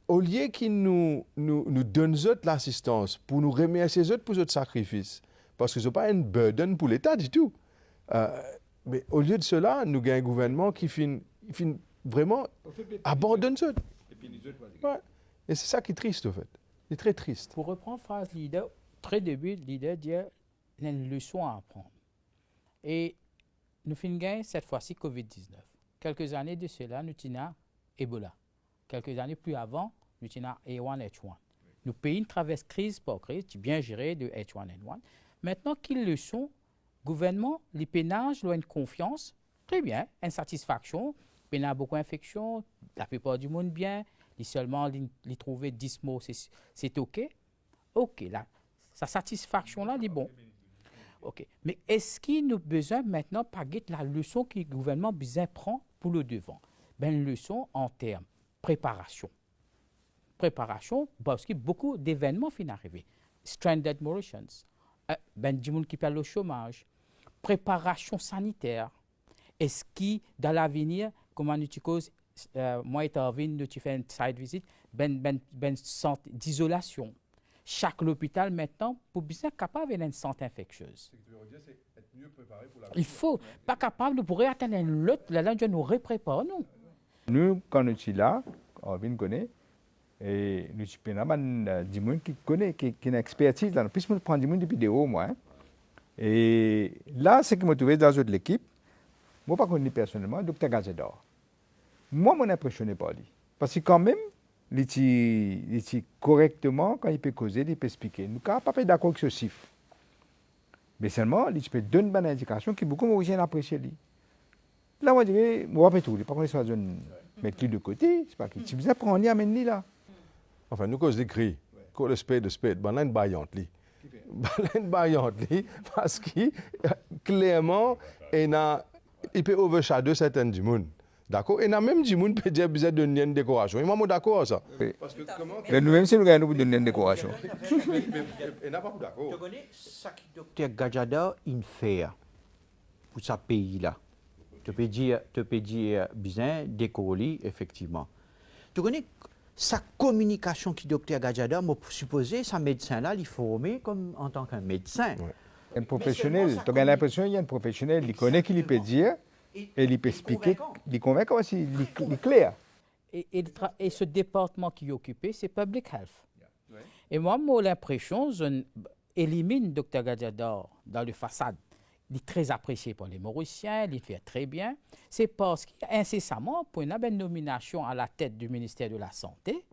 Au lieu qu'ils nous donnent l'assistance pour nous remercier pour notre sacrifice, parce que ce n'est pas une burden pour l'État du tout. Mais au lieu de cela, nous avons un gouvernement qui finit vraiment abandonne ça. Ouais. Et c'est ça qui est triste, en fait. C'est très triste. Pour reprendre la phrase leader, très début, le leader dit qu'il y a une leçon à apprendre. Et nous finissons cette fois-ci COVID-19. Quelques années de cela, nous avons Ebola. Quelques années plus avant, nous avons A1H1. Nous pays traversent crise par crise, bien géré de H1N1. Maintenant, quelle leçon? Gouvernement, les pénages ont une confiance, très bien, une satisfaction. Il y a beaucoup d'infections, la plupart du monde bien. Seulement, les trouver 10 mots, c'est OK. OK, là, sa satisfaction-là, dit bon. OK. Mais est-ce qu'il nous a besoin maintenant de la leçon que le gouvernement besoin prend pour le devant? Une leçon en termes préparation. Préparation, parce que beaucoup d'événements finissent arriver. Stranded Mauritians, du monde qui perd le chômage. Préparation sanitaire. Est-ce que dans l'avenir, comment nous causes, moi et Tarvin, nous fais une site visite, centre d'isolation. Chaque hôpital maintenant, pour bien capable d'une santé infectieuse. Il faut pas capable de pouvoir atteindre l'autre, la langue nous repréparer, non. Nous, quand nous sommes là, on connaît, et nous sommes des gens qui connaissent, qui ont une expertise là. Puis nous prenons des gens depuis des hauts, moi. Et là, ce qui m'a trouvé dans l'équipe, moi, pas connu personnellement, Dr. Gazedor. Moi, je suis impressionné par lui. Parce que quand même, il est correctement, quand il peut causer, il peut expliquer. Nous ne sommes pas d'accord avec ce chiffre. Mais seulement, il peut donner une bonne indication qui beaucoup Mauriciens apprécient. Là, moi, je dirais, moi, pas tout. Pas qu'on soit mettre lui de côté, c'est pas que tu besoin prendre lui, amène-lui là. Enfin, nous, cause des cris, qu'on le spade, ben là, une baillante, lui. Une baillante, lui, parce que, clairement, il peut overshadow certaines du monde. D'accord? Et même du monde peut dire besoin de donner une décoration. Il m'a d'accord à ça. Parce que comment... Nous-mêmes, si nous gagnons, nous donner une décoration. Il n'a pas d'accord. Tu connais ce que le docteur Gadjada il fait pour ce pays-là. Tu peux dire bien décoller, effectivement. Tu connais sa communication que le docteur Gadjada m'a supposé, ce médecin-là, il est formé comme en tant qu'un médecin. Ouais. Un professionnel, tu as l'impression qu'il y a un professionnel, il connaît qu'il peut dire, et il peut expliquer, il convainc aussi, il est clair. Et ce département qui est occupé, c'est Public Health. Et moi, j'ai l'impression, j'élimine Dr Gadjada dans le façade. Il est très apprécié par les Mauriciens, il fait très bien. C'est parce qu'incessamment, pour une nomination à la tête du ministère de la Santé,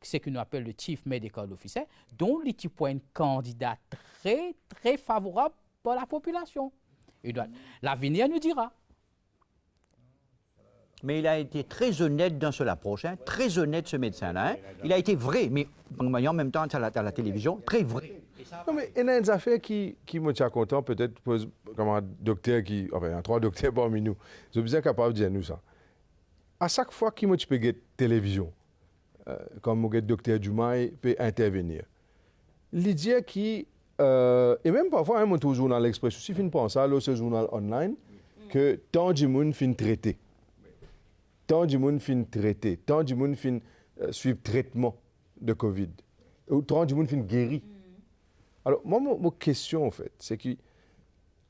ce que nous appelons le Chief Medical Officer, dont il est un candidat très, très favorable pour la population. L'avenir nous dira. Mais il a été très honnête dans cela prochain, très honnête ce médecin-là. Hein? Il a été vrai, mais en même temps, à la télévision, très vrai. Non, mais il y a des affaires qui me tiennent content, peut-être comme un docteur qui. Enfin, il y a 3 docteurs parmi nous. Je suis bien capable de dire nous ça. À chaque fois qu'il me peut télévision, comme le docteur Dumas peut intervenir, l'idée qui. Et même parfois, hein, mon journal l'Express, si je pense à ce journal online, que tant de monde fin traité. Tant de monde fin traité. Tant de monde fin suivre traitement de Covid. Ou tant de monde fin guéri. Alors, moi, ma question, en fait, c'est qu'il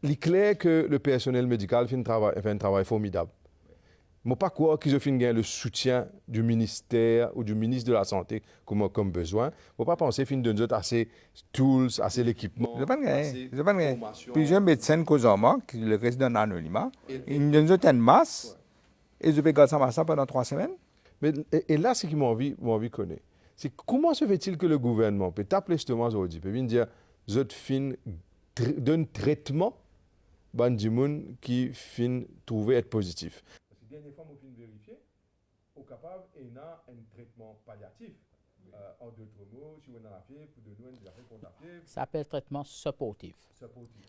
est clair que le personnel médical fait un travail formidable. Je ne peux pas croire qu'ils ont fait le soutien du ministère ou du ministre de la Santé comme besoin. Je ne peux pas penser qu'ils donnent assez tools, assez l'équipement. Ils n'ont pas gagné. Plusieurs médecins causément, qui le restent dans l'anonymat, ils donnent une masse, et ils ont gardé ça masse pendant 3 semaines. Mais, et là, ce qui m'a envie de connaître, c'est comment se fait-il que le gouvernement peut t'appeler justement aujourd'hui, peut venir dire, je donne traitement à des gens qui fin trouver être positif. Parce que dernière fois, on fin vérifier, au capable, il y a un traitement palliatif. En d'autres mots, si on a fait, pour de nous, on a fait contacter. Ça s'appelle traitement supportive.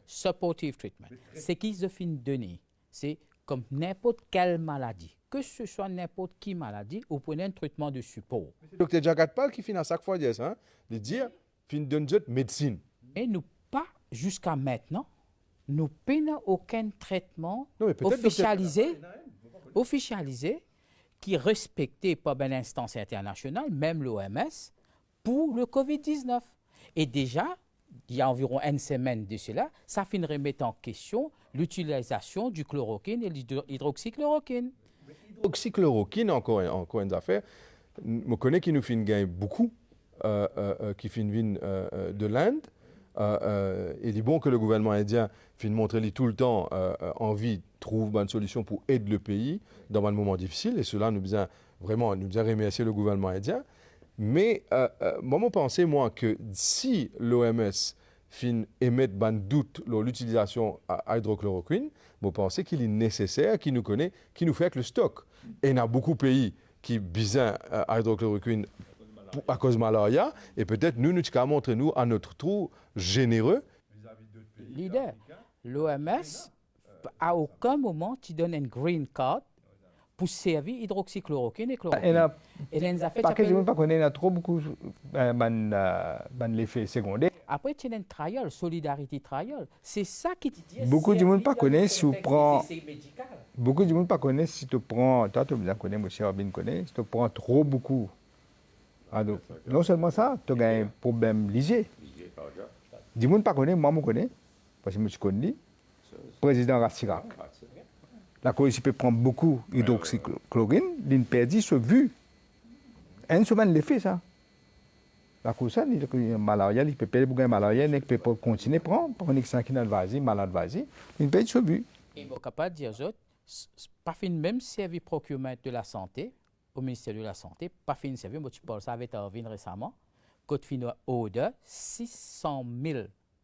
Supportive treatment. Ce qu'ils fin donner, c'est comme n'importe quelle maladie. Que ce soit n'importe quelle maladie, vous prenez un traitement de support. C'est le docteur Jagatpal qui finit à chaque fois dire ça, de dire, fin donne d'autres médecine. Et nous pas, jusqu'à maintenant, nous n'avons aucun traitement Non, officialisé qui est respecté par une instance internationale, même l'OMS, pour le COVID-19. Et déjà, il y a environ 1 semaine de cela, ça finit de remettre en question l'utilisation du chloroquine et l'hydroxychloroquine. L'hydroxychloroquine, encore une affaire, je connais qui nous fait gagner beaucoup, qui fait de l'Inde. Il est bon que le gouvernement indien finisse montrer tout le temps envie de trouver une solution pour aider le pays dans un moment difficile. Et cela nous a vraiment remercier le gouvernement indien. Mais moi, je pense que si l'OMS fin émettre un doute sur l'utilisation de l'hydrochloroquine, je pense qu'il est nécessaire qu'il nous connaît, qu'il nous fait avec le stock. Et il y a beaucoup de pays qui besoin d'hydrochloroquine à cause de malaria, et peut-être nous allons montrer nous à notre tour généreux. Leader, l'OMS, à aucun moment, tu donnes une green card pour servir hydroxychloroquine et chloroquine. Il y a trop beaucoup l'effet secondaire. Après, tu as un trial, Solidarity Trial. C'est ça qui te dit. Beaucoup de monde ne connaissent si tu prends. Beaucoup de monde ne connaissent si tu prends. Toi, tu bien connais, monsieur Robin connaît. Si tu prends trop beaucoup. Alors, non seulement ça, tu as un problème lié. Du monde ne connaît, moi je connais, parce que je me connais, président Rassirak. La Corée peut prendre beaucoup d'hydroxychloroquine, il perdit ce vue. Une semaine, il fait ça. La Corée, il y a malaria, il peut perdre beaucoup de malaria, il peut continuer à prendre, pour une extinction de vas-y, malade vas-y, il perd ce vue. Et je suis capable de dire, pas fin même service procurement de la santé, au ministère de la Santé, pas fait une service, moi tu parles ça avec Arvin récemment, quand fin de 600 000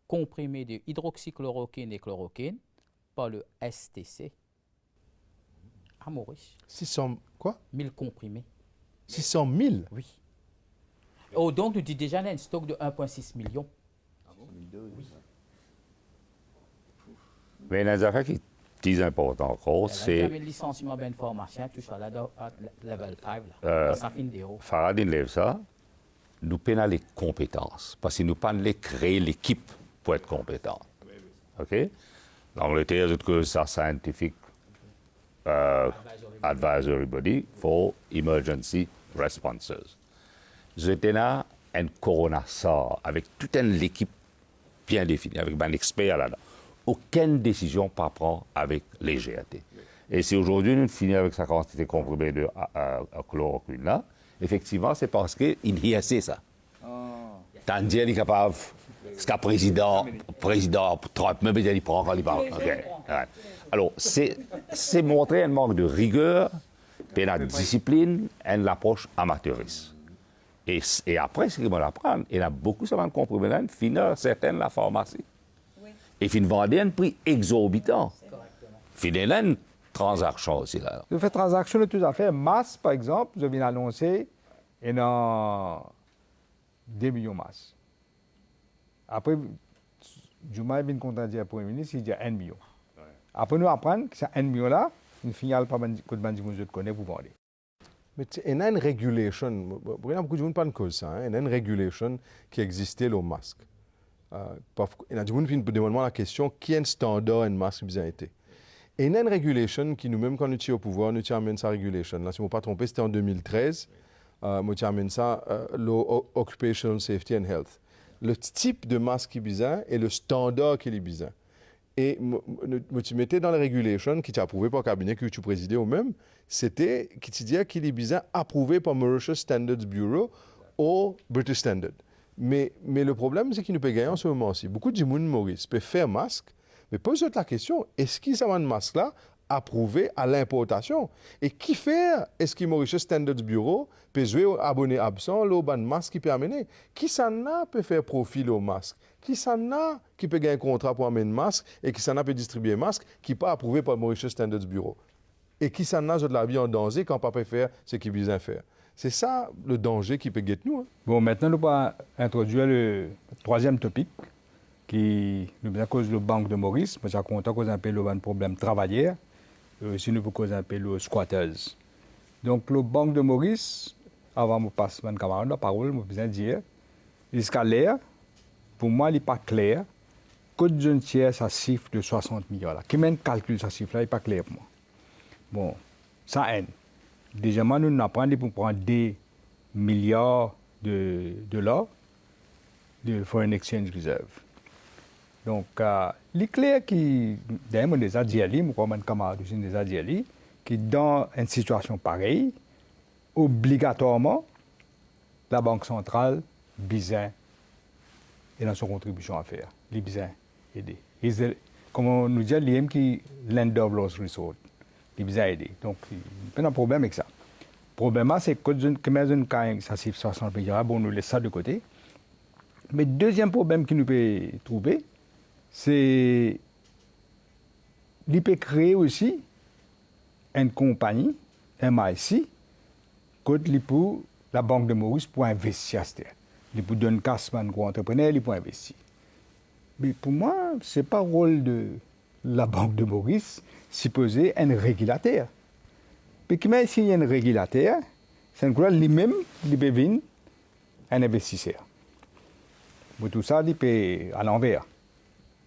comprimés de hydroxychloroquine et chloroquine par le STC à Maurice. 600 quoi 1000 comprimés. 600 000. Oui. Oh, donc, nous dit déjà un stock de 1,6 million. Mais il y a des affaires qui sont importantes encore, C'est c'est le licenciement d'un pharmacien, tout ça là, à level 5, là. Ça finit des hauts. Faradine lève ça, nous peinons les compétences, parce que nous pas les créer l'équipe pour être compétent. OK? L'Angleterre, c'est que ça scientific advisory body for emergency responses. J'étais là, un corona sort, avec toute une équipe bien définie, avec un expert là-dedans. Aucune décision pas prendre avec légèreté. Et si aujourd'hui nous finissons avec sa quantité comprimée de chloroquine là, effectivement, c'est parce qu'il y a assez ça. Tandis qu'il est capable, ce qu'a président Trump, même il prend quand il parle. Okay. Ouais. Alors, c'est montrer un manque de rigueur, puis la discipline et l'approche amateuriste. Et après, ce qu'il va apprendre, il y a beaucoup de comprimés là, finir certaines la pharmacie. Et fin vendre un prix exorbitant. Fin une transaction aussi là. Vous faites transaction de tout à fait. Masse, par exemple, vous avez annoncé, et dans 2 millions de masses. Après, Juma vient contredire le Premier ministre, il dit 1 million. Après, nous apprenons que c'est 1 million là, une finale par que bandi vous connaît, vous vendez. Mais il y a une régulation, beaucoup de gens ne parlent pas de ça, il y a une régulation qui existait au masque. Il y a des gens qui me demandent la question, qui est un standard un masque bien été? Et il y a une régulation qui, nous-mêmes, quand nous sommes au pouvoir, nous amène sa régulation. Là, si je ne me pas trompé, c'était en 2013. Nous amène ça, l'Occupational Safety and Health. Le type de masque qui est besoin et le standard qui est besoin. Et tu mettais dans la régulation qui t'a approuvé par le cabinet que tu présidais au même, c'était qui te disait qu'il est besoin approuvé par Mauritius Standards Bureau ou British Standard. Mais le problème, c'est qu'il nous peut gagner en ce moment-ci. Beaucoup de gens, Maurice, peuvent faire masque, mais pose la question, est-ce qu'ils ont un masque-là approuvé à l'importation? Et qui fait, est-ce que Mauritius Standards Bureau peut jouer abonné absent, le ban masque qui peut amener? Qui s'en a peut faire profil au masque? Qui s'en a qui peut gagner un contrat pour amener un masque et qui s'en a peut distribuer un masque qui n'est pas approuvé par Mauritius Standards Bureau? Et qui s'en a de la vie en danger quand on ne peut pas faire ce qu'il besoin faire? C'est ça le danger qui peut guetter nous. Hein. Bon, maintenant, nous allons introduire le troisième topic, qui nous à cause de la Banque de Maurice. Moi, j'ai content qu'on appelle le problème travailleur. Si nous pouvons appeler le squatters. Donc, la Banque de Maurice, avant de passer mon camarade la parole, je besoin dire, jusqu'à l'air, pour moi, il n'est pas clair. Code d'un tiers, ça chiffre de 60 millions. Là. Qui même calcule ce chiffre-là, il n'est pas clair pour moi. Bon, ça aide. Déjà, nous apprenons pour prendre des milliards de dollars de Foreign Exchange Reserve. Donc, les clairs qui, d'ailleurs, des adiali, moi, comme camarade, des adiali, qui, dans une situation pareille, obligatoirement, la Banque centrale, besoin, et dans son contribution à faire. Les besoin aider. Comme on nous dit, l'IM qui lender of lost resort. Il besoin aider. Donc, il n'y a pas de problème avec ça. Le problème, c'est que ça siffle 60 milliards, bon, on nous laisse ça de côté. Mais le deuxième problème que nous pouvons trouver, c'est qu'il peut créer aussi une compagnie, MIC, pour la Banque de Maurice pour investir à ce terre. Il peut donner casse à un gros entrepreneur, il peut investir. Mais pour moi, ce n'est pas le rôle de la Banque de Maurice, supposé un régulateur. Puis quand il y a un régulateur, c'est lui-même, il peut venir un investisseur. Pour tout ça, il peut à l'envers.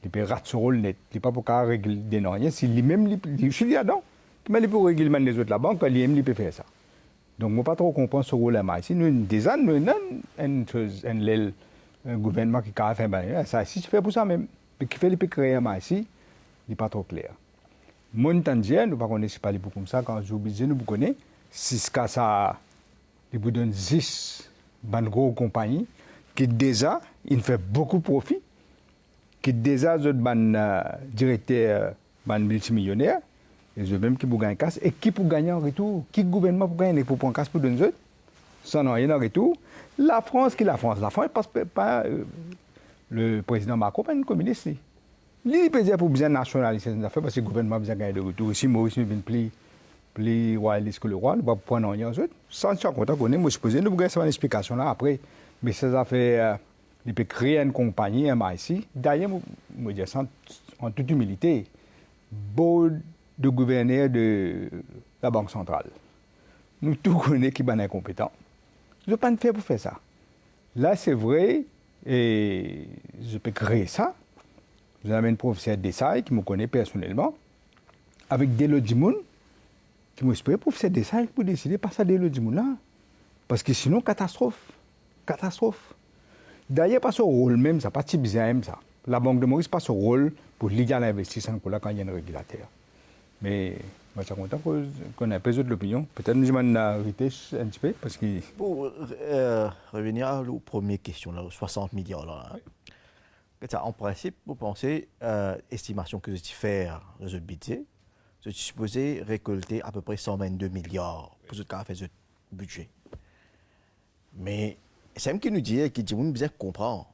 Il peut rater ce rôle net. Il ne peut pas régler rien. Si lui-même, il suis là-dedans, mais il peut régler les autres la banque, lui-même, il peut faire ça. Donc, je ne peux pas trop comprendre ce rôle-là. Ici, nous, déjà, nous avons un gouvernement qui a fait ça. Si tu fais pour ça même, mais qui fait, il peut créer un ici, il n'est pas trop clair. Montandier, nous ne connaissons pas les bouts comme ça, quand je vous nous connaissons, si ce cas ça, il vous donne 10 gros compagnies qui déjà, ils font beaucoup de profit, qui déjà, d'autres directeurs multimillionnaires, et eux-mêmes qui pour gagner casse, et qui pour gagner en retour, qui gouvernement pour gagner pour prendre casse pour donner autres, sans rien en retour. La France, qui est la France? La France passe pas, le président Macron, pas une communiste. Il peut dire pour bien nationaliser ces affaires, parce que le gouvernement a besoin de gagner de retour. Si Maurice vient plus royaliste que le roi, nous ne pouvons pas prendre rien aux autres. Sans se content qu'on est, moi je suppose, nous avons une explication là après. Mais ces affaires, il peut créer une compagnie, un MIC. D'ailleurs, je dis ça en toute humilité, beau de gouverneur de la Banque centrale. Nous tous connaissons qui sont incompétents. Je ne peux pas faire pour faire ça. Là, c'est vrai, et je peux créer ça. Vous avez un professeur Desai qui me connaît personnellement, avec des lots de monde, qui m'espère professeur Desai pour décider pas ça des lots de monde là. Parce que sinon, catastrophe. Catastrophe. D'ailleurs, pas ce rôle même, ça, pas si bizarre même ça. La Banque de Maurice pas ce rôle pour lier à l'investissement pour là quand il y a un régulateur. Mais moi, je suis content qu'on ait un peu de l'opinion. Peut-être que je m'en ai arrêté un petit peu parce que... Pour revenir à la première question, là, 60 milliards. Là, hein. En principe, vous pensez, estimation que je fais dans le budget, je suis supposé récolter à peu près 122 milliards pour ce qu'a fait ce budget. Mais c'est même qui nous dit, qui dit, vous devez comprendre,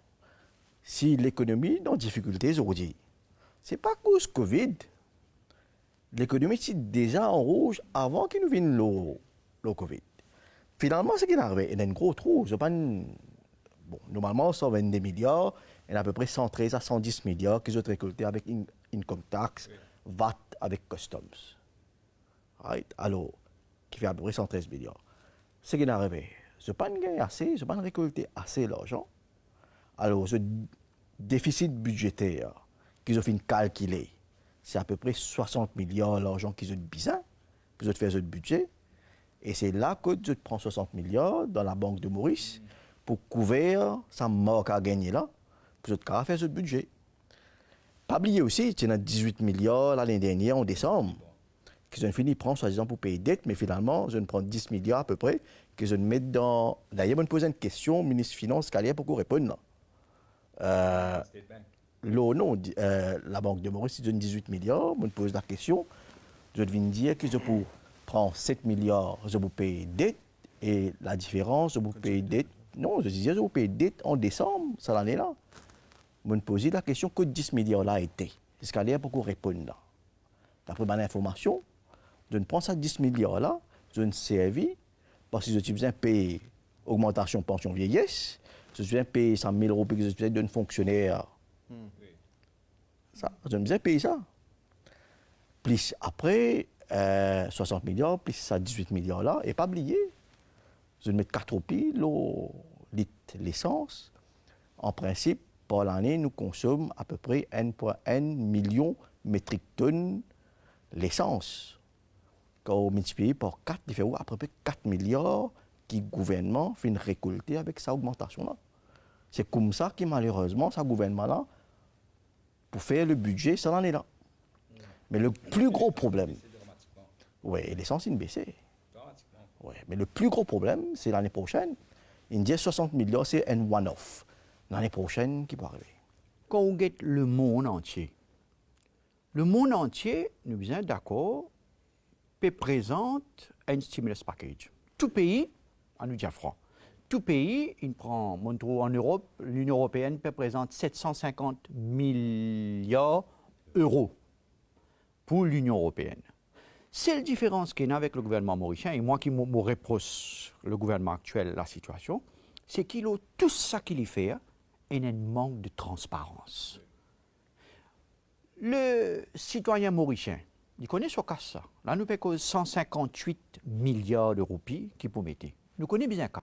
si l'économie est en difficulté aujourd'hui, ce n'est pas à cause Covid. L'économie est déjà en rouge avant qu'il nous vienne le Covid. Finalement, ce qui est arrivé, il y a un gros trou. Bon, normalement, 122 milliards, il y a à peu près 113 à 110 milliards qu'ils ont récoltés avec income tax, VAT avec customs. Right? Alors, qui fait à peu près 113 milliards. Ce qui est arrivé, je n'ai pas gagné assez, je n'ai pas récolté assez d'argent. Alors, ce déficit budgétaire qu'ils ont fait calculer, c'est à peu près 60 milliards d'argent qu'ils ont besoin, qu'ils ont fait ce budget. Et c'est là que je prends 60 milliards dans la Banque de Maurice pour couvrir sa marque à gagner là, pour je faire ce budget. Pas oublier aussi, il y a 18 milliards l'année dernière en décembre, qu'ils ont fini de prendre soi-disant pour payer dette, mais finalement, je ne prends 10 milliards à peu près, que je mets dans... D'ailleurs, je me pose une question au ministre des Finances, pour qu'on réponde là. Non, la Banque de Maurice, ils donnent 18 milliards, je me pose la question, je viens dire que je peux prendre 7 milliards, je peux payer dette, et la différence, je peux payer dette. Non, je disais, je peux payer dette en décembre, ça l'année là. Je me posais la question que 10 milliards là étaient. Est-ce qu'il y a pour qu'on réponde là? D'après ma information, je ne prends ça 10 milliards là, je ne servis, parce que je suis besoin de payer augmentation pension vieillesse, je suis besoin de payer 100 000 euros que je suis besoin d'un fonctionnaire. Ça, je me disais payer ça. Plus après, 60 milliards, plus ça 18 milliards là, et pas oublier, je vais mettre 4 roupies, l'essence. En principe, par l'année, nous consommons à peu près 1,1 million de métriques tonnes l'essence. Quand on multiplie par 4, il fait à peu près 4 milliards que le gouvernement fait récolter avec cette augmentation-là. C'est comme ça que malheureusement, ce gouvernement-là, pour faire le budget, ça en est là. Mais le plus gros problème, oui, l'essence est baissée. Ouais, mais le plus gros problème, c'est l'année prochaine. Il dit 60 milliards, c'est un one-off. L'année prochaine, qui peut arriver. Quand on regarde le monde entier, nous sommes d'accord, présente un stimulus package. Tout pays, à nous dire franc, tout pays, il prend, en Europe, l'Union européenne présente 750 milliards d'euros pour l'Union européenne. C'est la différence qu'il y a avec le gouvernement mauricien, et moi qui me reproche le gouvernement actuel la situation, c'est qu'il a tout ça qu'il y fait et un manque de transparence. Le citoyen mauricien, il connaît ce cas ça. Là, nous payons 158 milliards de roupies qui pour mettre. Nous connaissons bien ça.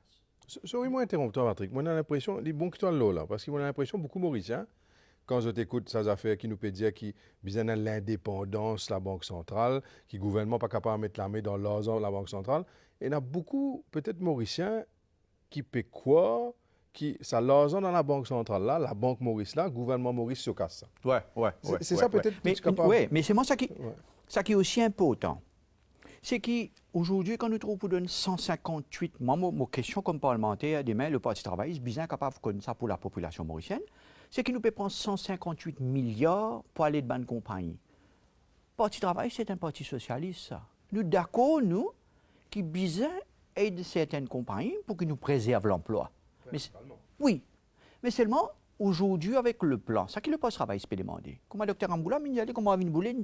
Sorry-moi interrompre, Patrick. Moi, j'ai l'impression, les bons qui sont là, parce que moi, j'ai l'impression beaucoup Mauriciens, quand je t'écoute ces affaires qui nous peut dire qui besoin de l'indépendance de la Banque centrale, qui le gouvernement n'est pas capable de mettre la main dans l'argent de la Banque centrale, et il y a beaucoup, peut-être Mauriciens, qui paient quoi, qui ça l'argent dans la Banque centrale là, la Banque Maurice là, le gouvernement Maurice se casse ça. Ouais. C'est ça peut-être mais, que tu es capable. Oui, mais c'est moi ça qui est aussi important. C'est qu'aujourd'hui, quand nous trouvons pour donner 158, moi, ma question comme parlementaire, demain, le Parti travail, c'est bien capable de connaître ça pour la population mauricienne, c'est qu'il nous peut prendre 158 milliards pour aller de bonne compagnie. Parti travail, c'est un parti socialiste, ça. Nous d'accord, nous, qui besoin aide certaines compagnies pour qu'ils nous préservent l'emploi. Oui, mais seulement aujourd'hui avec le plan, ça qui le poste travail, c'est demandé. Comme le docteur Amboula, comme Avin Boulé, nous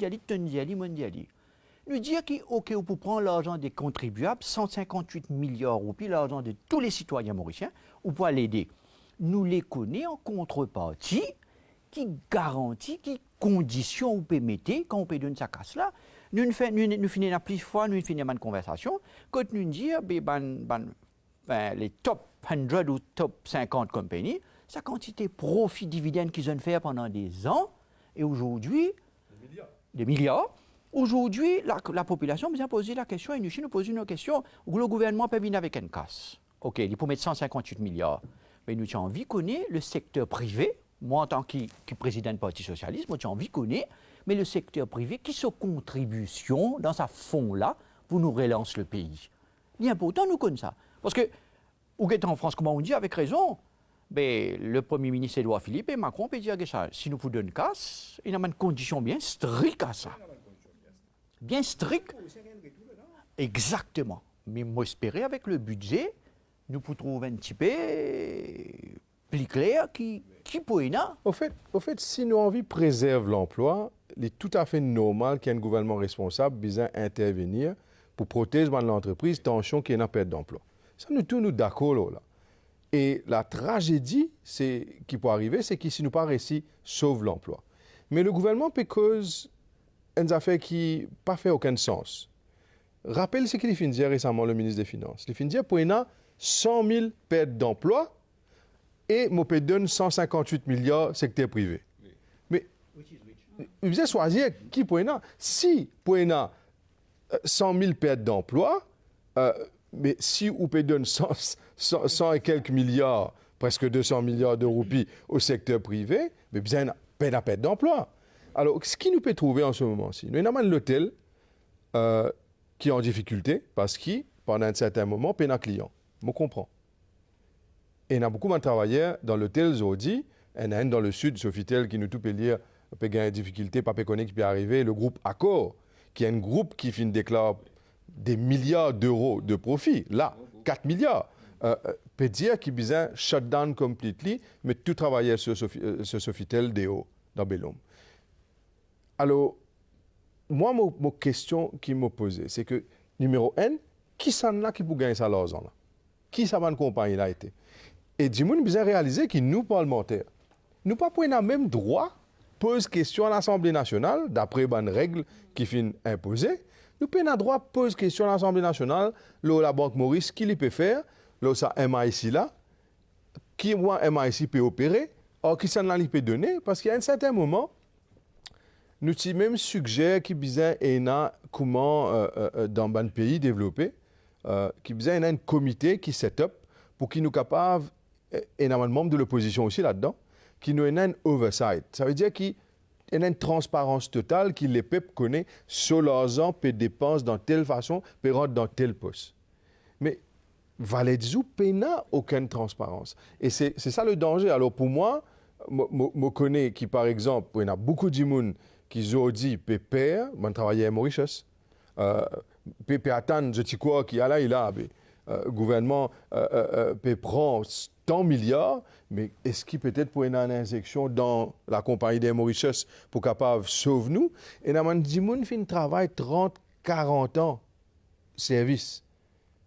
dire OK, on peut prendre l'argent des contribuables, 158 milliards de roupies, l'argent de tous les citoyens mauriciens, ou pour l'aider. Nous les connaissons en contrepartie, qui garantit, qui condition ou peut mettre, quand on peut donner sa casse là, nous finissons la plus fois, nous finissons une conversation, quand nous disons, les top 100 ou top 50 compagnies, sa quantité profit dividende qu'ils ont fait pendant des ans, et aujourd'hui, des milliards. Aujourd'hui, la population nous a posé la question, et nous posons une question, où le gouvernement peut venir avec une casse. OK, il peut mettre 158 milliards. Mais nous avons envie de connaître le secteur privé, moi en tant que président du Parti socialiste, moi j'ai envie de connaître, mais le secteur privé, qui sa contribution dans sa fonds-là pour nous relancer le pays. Il est important nous connaître ça. Parce que, ou en France, comment on dit, avec raison, ben, le Premier ministre Édouard Philippe et Macron peut dire que ça, si nous pouvons donner une casse, il y a une condition bien stricte à ça. Bien strict. Exactement. Mais moi, j'espérais avec le budget, nous pouvons trouver un petit peu plus clair qui peut y avoir. Au fait, si nous avons envie de préserver l'emploi, il est tout à fait normal qu'il y ait un gouvernement responsable besoin intervenir pour protéger l'entreprise, tension qu'il y ait une perte d'emploi. Ça, nous tous nous d'accord là. Et la tragédie qui peut arriver, c'est que si nous pas réussi, sauve l'emploi. Mais le gouvernement peut cause une affaire qui n'a pas fait aucun sens. Rappelle ce qu'il a dit récemment, le ministre des Finances. Il a dit pour 100 000 pertes d'emploi et il peut donner 158 milliards au secteur privé. Oui. Mais il faut choisir qui pour si pour 100 000 pertes d'emploi, mais si on peut donner 100 et quelques milliards, presque 200 milliards de roupies au secteur privé, mais bien peine à perte d'emploi. Alors, ce qui nous peut trouver en ce moment-ci, nous avons l'hôtel qui est en difficulté parce que pendant un certain moment, peine à client. Je comprends. Et il y a beaucoup de travailleurs dans l'hôtel Zodi, il y en a un dans le sud, Sofitel, qui nous tout peut lire, peut gagner des difficultés, pas peut connaître qui peut arriver, le groupe Accor, qui est un groupe qui déclare des milliards d'euros de profit. Là, 4 milliards. Peut dire qu'il besoin shut down completely, mais tout travailler sur Sofitel Déo, dans Bellum. Alors, moi, ma question qui m'a posée, c'est que, numéro 1, qui s'en là qui peut gagner ça l'argent là? Qui ça va une compagnie là été? Et du monde besoin réaliser que nous, parlementaires, nous pas pour le même droit, pose question à l'Assemblée nationale, d'après une règle qui finit imposée, nous avons le droit de poser question à l'Assemblée nationale, là, la Banque Maurice, qui les peut faire, là, ça MIC là, qui moi MIC peut opérer, or qui s'en là peut donner, parce qu'il y a un certain moment, nous avons même suggéré qu'il y a comment dans un pays développé, qu'il y a un comité qui set up pour qu'il nous capable, et un membre de l'opposition aussi là-dedans, qui nous ait un oversight. Ça veut dire qu'il y a une transparence totale que les peuples connaissent sur leurs ans, peut dépenser dans telle façon, peut rentrer dans tel poste. Mais Valet-Zou n'a aucune transparence. Et c'est ça le danger. Alors pour moi, je connais qui, par exemple, il y a beaucoup de monde qui ont dit peut faire, je travaille à Mauritius, peut attendre, je dis quoi, qui a là, le gouvernement peut prendre tant de milliards, mais est-ce qu'il peut-être pour une injection dans la compagnie des Mauritius pour capable sauver nous? Et nous avons dit, nous fait un travail 30, 40 ans, service,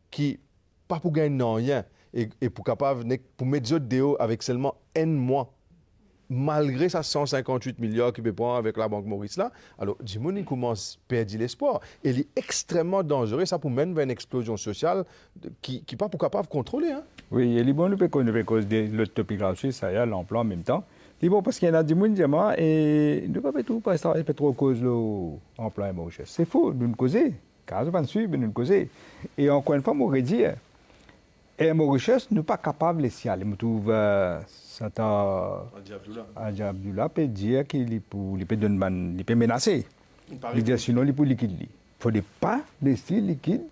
qui pas pour gagner rien, et pour capable, pour mettre des déos avec seulement un mois, malgré ces 158 milliards qu'il peut prendre avec la Banque Maurice là, alors du monde il commence à perdre l'espoir. Et il est extrêmement dangereux, ça peut mener à une explosion sociale qui n'est pas pour capable de contrôler. Hein. Oui, et les bons, nous peut cause de l'utopie aussi, ça y est, l'emploi en même temps. Les bons, parce qu'il y en a du monde, et nous ne pouvons pas tout parce que c'est trop cause l'emploi et Mauritius. C'est faux, nous ne causons. Car je pense que nous ne causons. Et encore une fois, je voudrais dire, et Mauritius, nous ne sommes pas capables de laisser aller. Je trouve Adja Abdullah peut dire qu'il peut menacer. Il dit sinon, il peut liquider. Il ne faut pas laisser liquide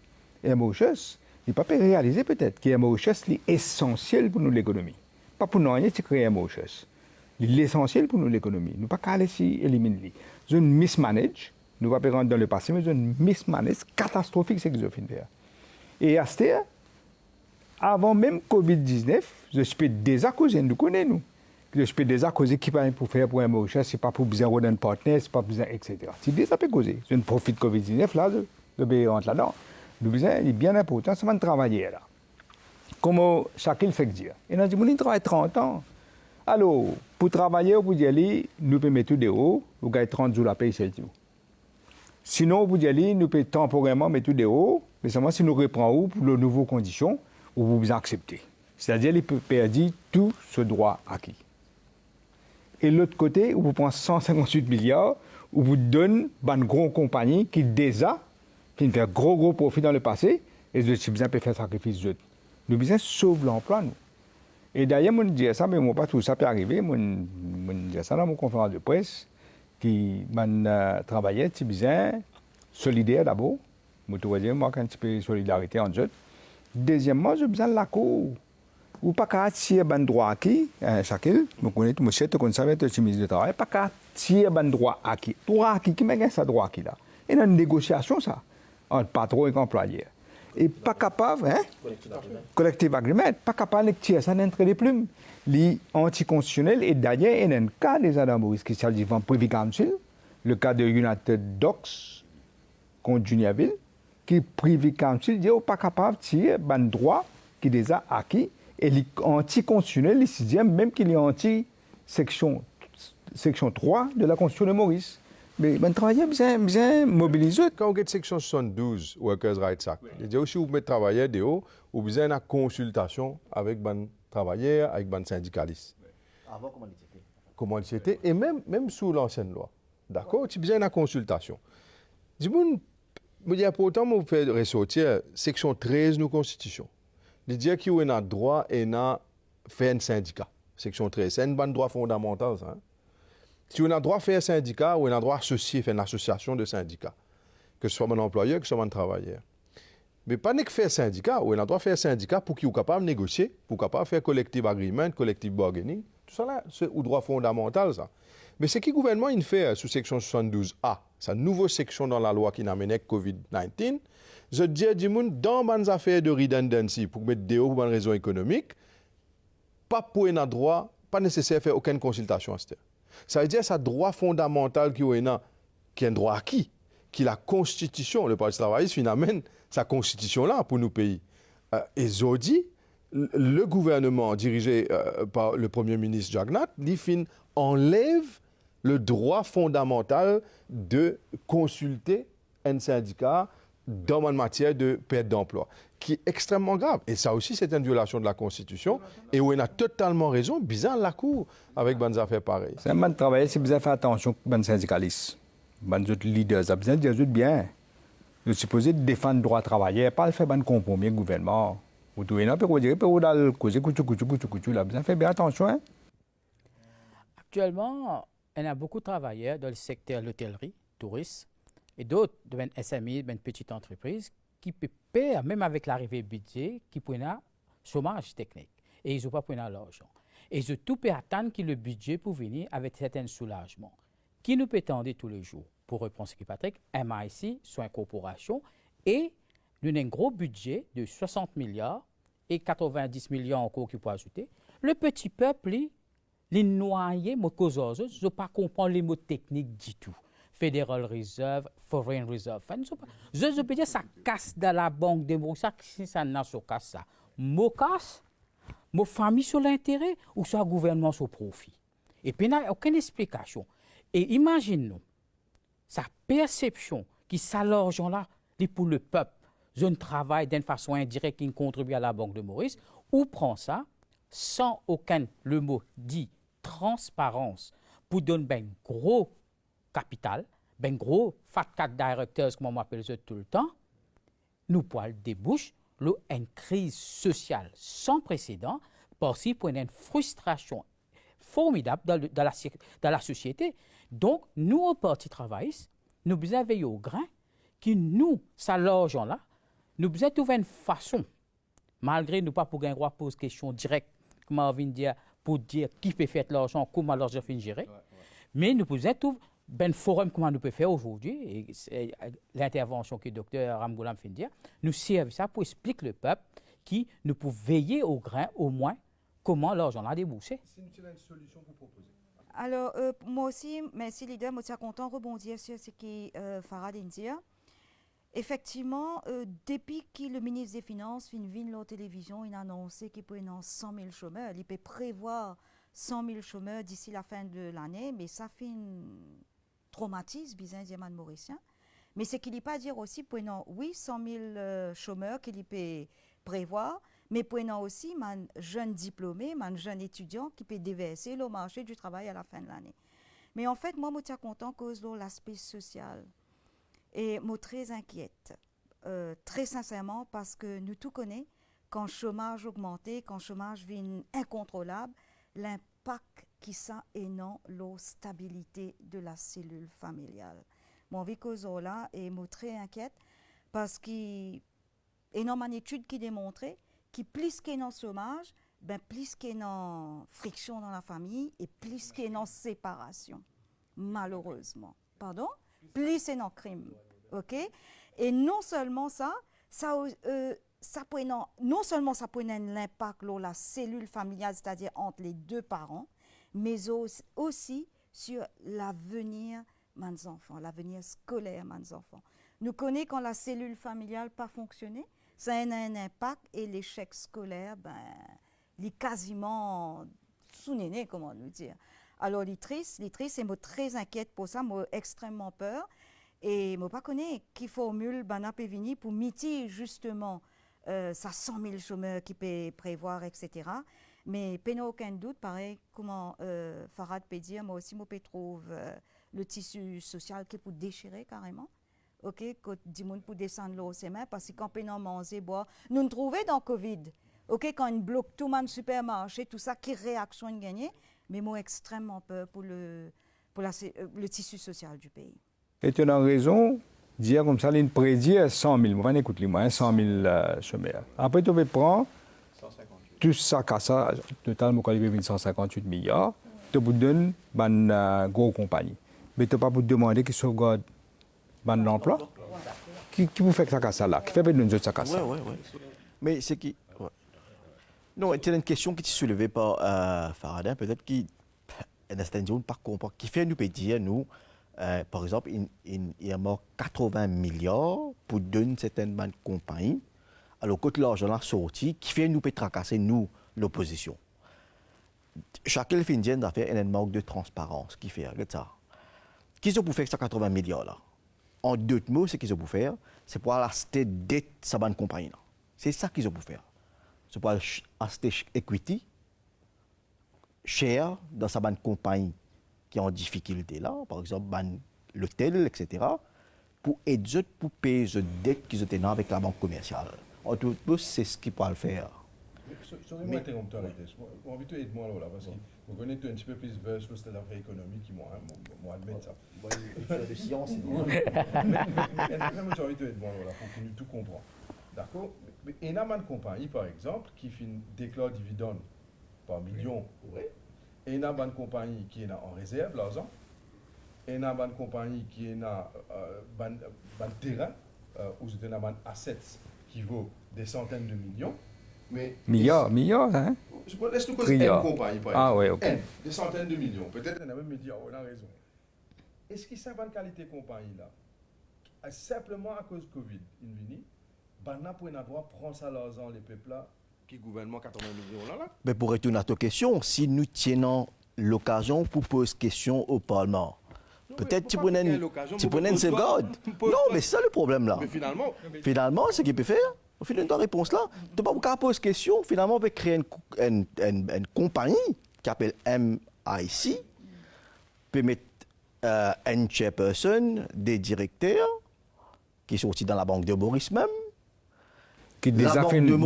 et Mauritius. Il ne peut pas réaliser peut-être que Mauritius est essentiel pour nous l'économie. Pas pour nous rien, c'est créer Mauritius. Il est essentiel pour nous l'économie. Nous ne pouvons pas laisser éliminer. C'est un mismanage nous ne pouvons pas rentrer dans le passé, mais une mismanage catastrophique, c'est que je finis faire. Et à ce temps, avant même Covid-19, je suis déjà causé, nous connaissons, nous. Je suis déjà causé qui pas pour faire pour un recherche, c'est pas pour besoin d'un partenaire, c'est pas besoin, etc. C'est déjà causé. Je ne profite de Covid-19, là, je vais rentrer là-dedans. Le besoin est bien important, c'est de travailler là. Comme chacun fait dire. Et on a dit, on travaille 30 ans. Alors, pour travailler, pour y aller, nous pouvons mettre des hauts, vous gagnez 30 jours la paye, c'est tout. Sinon, pour y aller, nous pouvons temporairement mettre des hauts, mais seulement si nous reprenons pour les nouvelles conditions, ou vous acceptez. C'est-à-dire, il peut perdre tout ce droit acquis. Et l'autre côté, vous prenez 158 milliards, où vous donne une grande compagnie qui déjà, qui fait gros profit dans le passé, et je suis besoin de faire sacrifice. Nous avons besoin de sauver l'emploi, nous. Et d'ailleurs, je dis ça, mais moi, pas tout ça peut arriver. Je dis ça dans mon conférence de presse, qui travaillait, c'est besoin solidaire d'abord. Je dois dire, moi, quand un petit peu de solidarité en jeu. Deuxièmement, j'ai besoin de la cour. Ou pas qu'à tirer un droit acquis, chacun, je connais tout, monsieur, tu connais ça, tu es ministre du Travail, pas qu'à tirer un droit acquis. Droit acquis, qui m'a ça droit acquis là? Et dans une négociation, ça, entre patron et employeur. Et pas capable, hein? Collective agreement, pas capable de tirer ça d'entre les plumes. L'anticonstitutionnel, et d'ailleurs, il y a un cas des Adam Maurice qui s'agit devant Privy Council, le cas de United Docks contre Juniorville, qui Privy Council dit pas capable de tirer un droit qui les a acquis. Et l'anticonstitutionnel, il se dit même qu'il est anti-section 3 de la Constitution de Maurice. Mais le travailleur bien mobilisé. Quand on regarde section 72, Workers' Rights Act, il dit aussi que vous mettez travailleurs de haut, vous avez une consultation avec les travailleurs, avec les syndicalistes. Avant, comment c'était? Comment c'était? Et même sous l'ancienne loi. D'accord? Tu as besoin d'une consultation. Dis-moi, pourtant, vous faites ressortir section 13 de la Constitution. Il dit qu'il y a un droit et un faire un syndicat. Section 13. C'est un bon droit fondamental, ça. Hein? Si on a droit à faire un syndicat ou on a droit à associer, faire une association de syndicats, que ce soit mon employeur, que ce soit mon travailleur. Mais pas que faire un syndicat, ou on a droit à faire un syndicat pour qu'il soit capable de négocier, pour qu'il soit capable de faire collective agreement, collective bargaining. Tout ça là, c'est un droit fondamental, ça. Mais ce que le gouvernement il fait sous section 72A, c'est une nouvelle section dans la loi qui n'a mené avec COVID-19, je dis à tout le monde, dans les affaires de redundancy, pour mettre des hauts pour une raison économique, pas pour un droit, pas nécessaire de faire aucune consultation à ce temps. Ça veut dire que c'est un droit fondamental qui est un droit acquis, qui est la Constitution. Le Parti travailliste, finalement, sa Constitution-là pour nos pays. Et Zodi, le gouvernement dirigé par le Premier ministre Jagnat, enlève le droit fondamental de consulter un syndicat dans une matière de perte d'emploi, qui est extrêmement grave. Et ça aussi, c'est une violation de la Constitution. Et où on a totalement raison, bizarre la Cour, avec des affaires pareilles. C'est un bon travail, c'est besoin de faire attention aux syndicalistes. Les autres leaders, ça besoin de dire bien. Nous sommes supposés défendre le droit de travailler, pas faire un compromis avec le gouvernement. Vous devez dire, vous dire, vous allez causer, là, besoin de faire bien attention. Hein? Actuellement, il y a beaucoup de travailleurs dans le secteur de l'hôtellerie, tourisme, et d'autres, de SMI, de petites entreprises, qui peuvent payer, même avec l'arrivée budget, qui prennent un chômage technique. Et ils n'ont pas pris l'argent. Et ils ont tout peut attendre que le budget pour venir avec certains soulagements. Qui nous peut attendre tous les jours? Pour répondre à ce que Patrick, MIC, soit une corporation, et nous avons un gros budget de 60 milliards et 90 millions encore qui peut ajouter. Le petit peuple, les noyés, je ne peux pas comprendre les mots techniques du tout. Federal Reserve, Foreign Reserve. Je peux dire que ça casse dans la banque de Maurice, ça n'a pas casse ça. Moi casse, ma famille sur l'intérêt ou soit le gouvernement sur le profit. Et puis, il n'y a aucune explication. Et imagine-nous, sa perception qui ça l'argent-là, c'est pour le peuple. Je ne travaille d'une façon indirecte qui contribue à la banque de Maurice, ou prend ça sans aucun, le mot dit, transparence, pour donner un gros capital, ben gros fat cat directors, comme on m'appelle ça tout le temps, nous pouvons déboucher une crise sociale sans précédent, parce qu'il y a une frustration formidable dans la société. Donc, nous, au Parti travailliste, nous devons veiller au grain que nous, ça l'argent-là, nous devons trouver une façon, malgré nous pas pour un droit pose question directe, comme on vient de dire, pour dire qui peut faire l'argent, comment l'argent finit gérer, mais nous devons trouver ben forum comment nous pouvons faire aujourd'hui, et l'intervention que le docteur Ramgoulam fait dire, nous sert ça pour expliquer le peuple qui nous peut veiller au grain, au moins, comment l'argent a déboursé. C'est une solution pour proposer. Alors, moi aussi, merci leader, moi suis content de rebondir sur ce que Farad dit. Effectivement, depuis que le ministre des Finances vient la télévision, il a annoncé qu'il peut y avoir 100 000 chômeurs. Il peut prévoir 100 000 chômeurs d'ici la fin de l'année, mais ça fait un traumatisme, bizarre, diamant mauricien. Mais c'est qu'il ne peut pas dire aussi, pour oui, 100 000 chômeurs qu'il peut prévoir, mais pour aussi un jeune diplômé, un jeune étudiant qui peut déverser le marché du travail à la fin de l'année. Mais en fait, moi, je suis content cause de l'aspect social. Et je suis très inquiète, très sincèrement, parce que nous tout connaissons, quand le chômage augmente, quand le chômage devient incontrôlable, l'impact qui ça est dans la stabilité de la cellule familiale. Mon vie cause là et je suis très inquiète parce qu'il y a une étude qui démontre que plus qu'il y a un chômage, ben plus qu'il y a une friction dans la famille et plus qu'il y a une séparation, malheureusement. Pardon? Plus il y a un crime. OK? Et non seulement ça peut non seulement ça peut avoir l'impact sur la cellule familiale, c'est-à-dire entre les deux parents, mais aussi sur l'avenir de mes enfants, l'avenir scolaire de mes enfants. Nous connaissons quand la cellule familiale n'a pas fonctionné, ça a un impact et l'échec scolaire, il est quasiment sous-néné, comment nous dire. Alors, il est triste et moi très inquiète pour ça, moi extrêmement peur. Et je ne connais pas qui formule Bana Pévini pour mitiger justement ça 100 000 chômeurs qui peut prévoir, etc. Mais il n'y a aucun doute, pareil, comment Farad peut dire, moi aussi, je peux trouver le tissu social qui peut déchirer carrément. OK, quand du monde pour descendre l'eau ses mains, parce que quand on mange, boire, nous nous trouvons dans le Covid. OK, quand on bloque tout le monde supermarché, tout ça, qui réaction de gagner, mais moi extrêmement peur pour le tissu social du pays. Et tu as raison, dire comme ça, il prédit 100 000, moi, écoute-moi, 100 000 chômeurs. Après, tu peux prendre tout ça, totalement, quand il y a 158 milliards, tu peux donner une grosse compagnie. Mais tu ne peux pas demander qu'ils sauvegardent l'emploi. Qui vous fait ça là? Qui fait nous autres ça? Oui. Mais c'est qui. Ouais. Non, c'est une question qui est soulevée par Faradin, peut-être qui ne pas comprendre. Qui fait nous peut dire, nous, par exemple, il y a mort 80 milliards pour donner certaines compagnies. Alors, quand l'argent est sorti, qui fait nous peut tracasser, nous, l'opposition. Chacun fait une affaire, il y a un manque de transparence. Qui fait ça? Qu'est-ce qu'on peut faire avec ces 80 milliards là? En deux mots, ce qu'ils ont pu faire, c'est pour acheter dette sa bonne compagnie. C'est ça qu'ils ont pu faire. C'est pour acheter equity cher dans sa bonne compagnie qui est en difficulté là, par exemple l'hôtel, etc., pour aider pour payer les dettes qu'ils ont avec la banque commerciale. En tout cas, c'est ce qu'ils peuvent faire. Moi, interrompre j'ai envie de aider-moi là, parce que vous connaissez un petit peu plus vers l'affaire économique qui moi admettre ça. De science, mais j'ai envie de aider-moi là, pour que nous tout comprenions. D'accord? Mais il y a une compagnie, par exemple, qui déclare dividende par million. Et il y a une compagnie qui est en réserve, l'argent. Et il y a une compagnie qui est en terrain, où il y a un asset qui vaut des centaines de millions. Mais Milliards, hein? Laisse-nous causer une compagnie, par exemple. Ah oui, ok. Des centaines de millions. Peut-être qu'on a même me dire, on a raison. Est-ce qu'il y a une qualité de compagnie là? Simplement à cause de Covid, Bana pour avoir prendre ça l'argent, les peuples là, qui gouvernement 80 millions là. Mais pour retourner à ta question, si nous tenons l'occasion pour poser question au Parlement, peut-être tu prenais une sauvegarde. Non, mais c'est ça le problème là. Mais finalement, ce qu'il peut faire, au final de la réponse là, tu ne peux pas poser question, finalement, on peut créer une compagnie qui s'appelle MIC, peut mettre un chairperson, des directeurs, qui sont aussi dans la banque de Maurice même. Qui des affaires de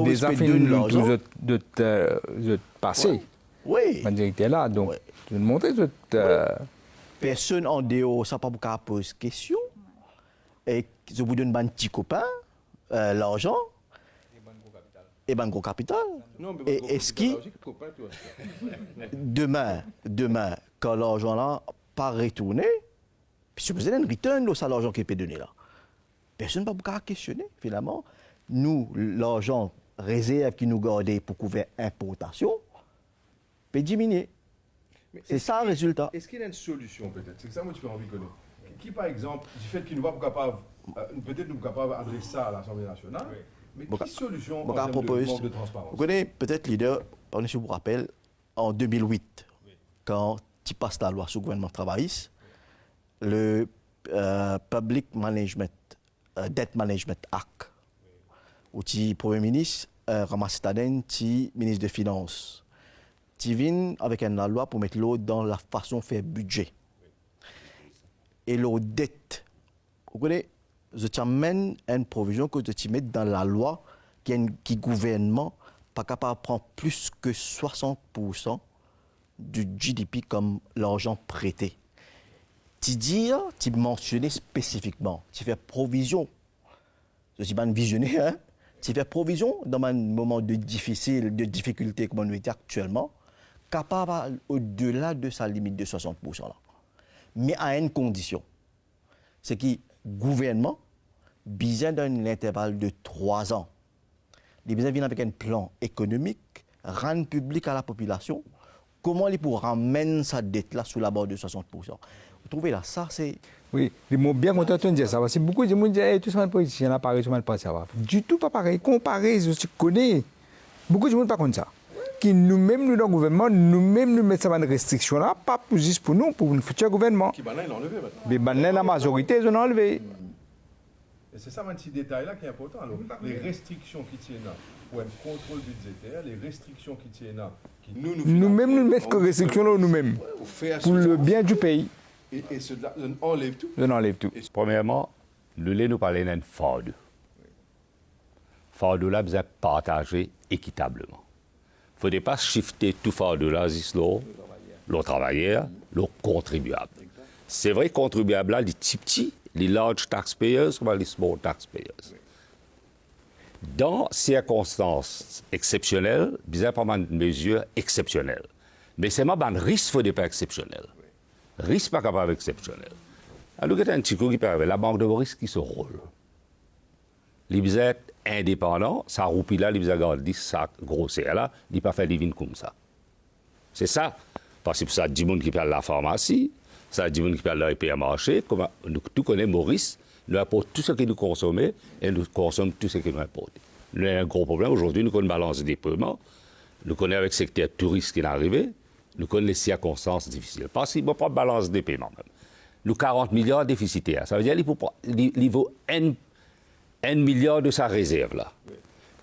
passé. Oui. Le directeur là, donc, tu nous montrer personne en dehors, ça ne peut pas poser question. Et je vous donne un petit copain, l'argent. Et ben gros capital. Et est-ce que demain, quand l'argent là pas retourné, supposé un return là, ça l'argent qui est donné là. Personne ne peut pas questionner, finalement. Nous, l'argent réserve qui nous gardait pour couvrir importation, peut diminuer. C'est ça le résultat. Est-ce qu'il y a une solution peut-être? C'est ça moi tu peux envie de connaître. Qui par exemple, du fait qu'il nous va capable, peut-être nous capable d'adresser ça à l'Assemblée nationale, mais quelle solution en termes de manque de transparence? Vous connaissez peut-être leader, par exemple, je vous rappelle, en 2008, quand tu passes la loi sur le gouvernement travailliste, le Public Management, Debt Management Act, où le Premier ministre ramasse le ministre des Finances. Tu viens avec une loi pour mettre l'eau dans la façon de faire budget. Et l'eau dette, vous connaissez, je t'amène une provision que tu mets dans la loi qui le gouvernement pas capable de prendre plus que 60% du GDP comme l'argent prêté. Tu dis, tu mentionnes spécifiquement, tu fais provision. Je ne suis pas un visionnaire, hein? Tu fais provision dans un moment de difficulté comme on est actuellement, capable au-delà de sa limite de 60% là. Mais à une condition, c'est que le gouvernement, besoin d'un intervalle de 3 ans, il besoin de venir avec un plan économique, rendre public à la population, comment il pourra ramener sa dette là sous la barre de 60%. Vous trouvez là, ça c'est... Oui, ils m'ont bien content de dire ça. Parce que beaucoup de gens disent, hey, tout ça, les politiciens, là, pareil, tout le monde pense ça. Du tout pas pareil. Comparé, je connais. Beaucoup de gens ne pas comme ça. Qui nous-mêmes, nous, dans le gouvernement, nous-mêmes, nous mettons cette restriction-là, pas juste pour nous, pour le futur gouvernement. Qui banane, ils l'ont enlevé maintenant. Mais banane, la majorité, ils ont enlevé. Et c'est ça, un petit détail-là qui est important. Alors, les restrictions qui tiennent là, pour un contrôle budgétaire, les restrictions qui tiennent là, qui nous-mêmes, nous mettons ces restrictions-là nous-mêmes. Pour le bien du pays. Et cela, on enlève tout. On enlève tout. Premièrement, nous parler d'un fardeau. Fardeau-là, besoin de partager équitablement. Il ne faut pas shifter tout fardeau-là, les travailleurs, les contribuables. C'est vrai, contribuables, là, les petits, les large taxpayers, comme les small taxpayers. Dans circonstances exceptionnelles, il y a pas mal de mesures exceptionnelles. Mais c'est un risque ne faut pas exceptionnel. Risque pas capable exceptionnel. Alors, il y a un petit coup qui peut arriver. La banque de risque qui se roule. Les êtes indépendants, ça roupille là, les garde ça grossir là, ils ne pas faire des vignes comme ça. C'est ça. Parce que ça, dit monde qui parle de la pharmacie, ça dit monde qui parle de l'hypermarché, comme nous tout connaissons Maurice, nous apportons tout ce que nous consommons et nous consommons tout ce que nous importons. Nous avons un gros problème. Aujourd'hui, nous connaissons une balance des paiements, nous connaissons avec le secteur touriste qui est arrivé, nous connaissons les circonstances difficiles. Parce qu'il ne faut pas de balance des paiements même. Nous 40 milliards déficitaires. Ça veut dire qu'il faut 1 milliard de sa réserve là.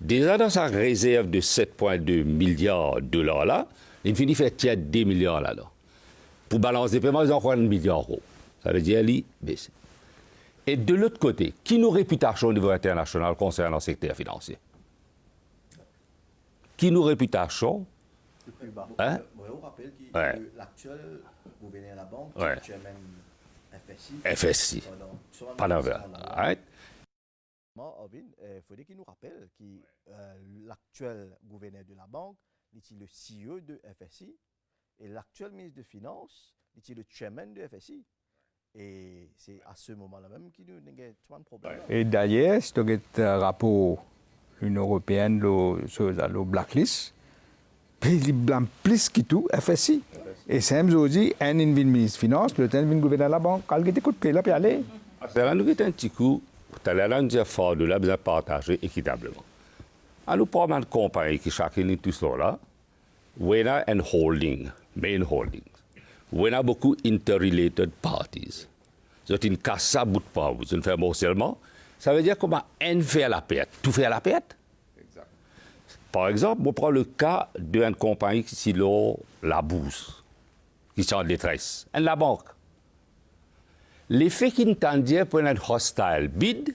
Déjà dans sa réserve de 7,2 milliards de dollars là, il finit faire tiers 2 milliards là. Pour balance des paiements, ils ont encore 1 milliard d'euros. Ça veut dire qu'il baisse. Et de l'autre côté, qui nous réputation au niveau international concernant le secteur financier? Qui nous réputation? Hein? On rappelle Ouais. l'actuel gouverneur de la banque, Ouais. le chairman FSI. FSI. Pendant right? Il faudrait qu'il nous rappelle que l'actuel gouverneur de la banque est le CEO de FSI et l'actuel ministre des Finances est le chairman de FSI. Et c'est à ce moment-là même qu'il y a un problème. Et d'ailleurs, si tu as un rapport l'Union européenne sur la blacklist, il blâme plus que tout FSI. Et c'est même aujourd'hui, un ministre des Finances, le temps de gouverneur de la banque, quand il était coup de pied là, puis aller. C'est là nous avons un petit coup, tu as l'air de dire fort de là, besoin de partager équitablement. Alors, nous prenons une compagnie qui chacune est tout ça là, où il y a un holding, main holding, où il y a beaucoup interrelated parties. C'est une casse ça bout de pas, vous ne faites morcellement. Ça veut dire comment un fait la perte, tout fait la perte. Par exemple, on prend le cas d'une compagnie qui est la bourse, qui est en détresse, et la banque. L'effet qui nous pour un hostile bid,